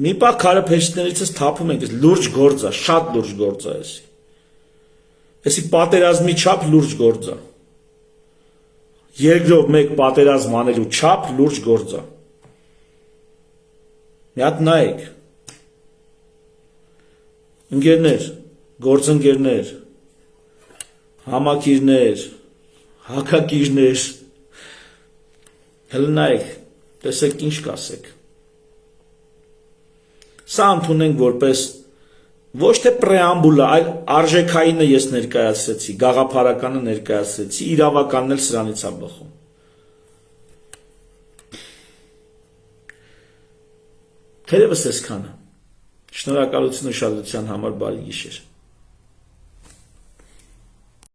A: Մի պահ քարեփեշտներից թափում ենք, լուրջ գործ է, շատ լուրջ գործ է էսի։ Էսի պատերազմի չափ լուրջ գործ է։ Երկրով մեկ պատերազմ անելու չափ լուրջ գործ է։ Մի հատ նայեք։ Ընկերներ, գործընկերներ, համակիրներ, հակակիրներ, հələ նայեք, տեսեք ինչ կասեք։ Սա ընդունենք որպես ոչ թե պրեամբուլը, այլ արժեքայինը ես ներկայացրեցի, գաղափարականը ներկայացրեցի, իրավականն էլ սրանից է բխում։ Թերևս այսքանը։ Շնորհակալություն ուշադրության համար, բարի գիշեր։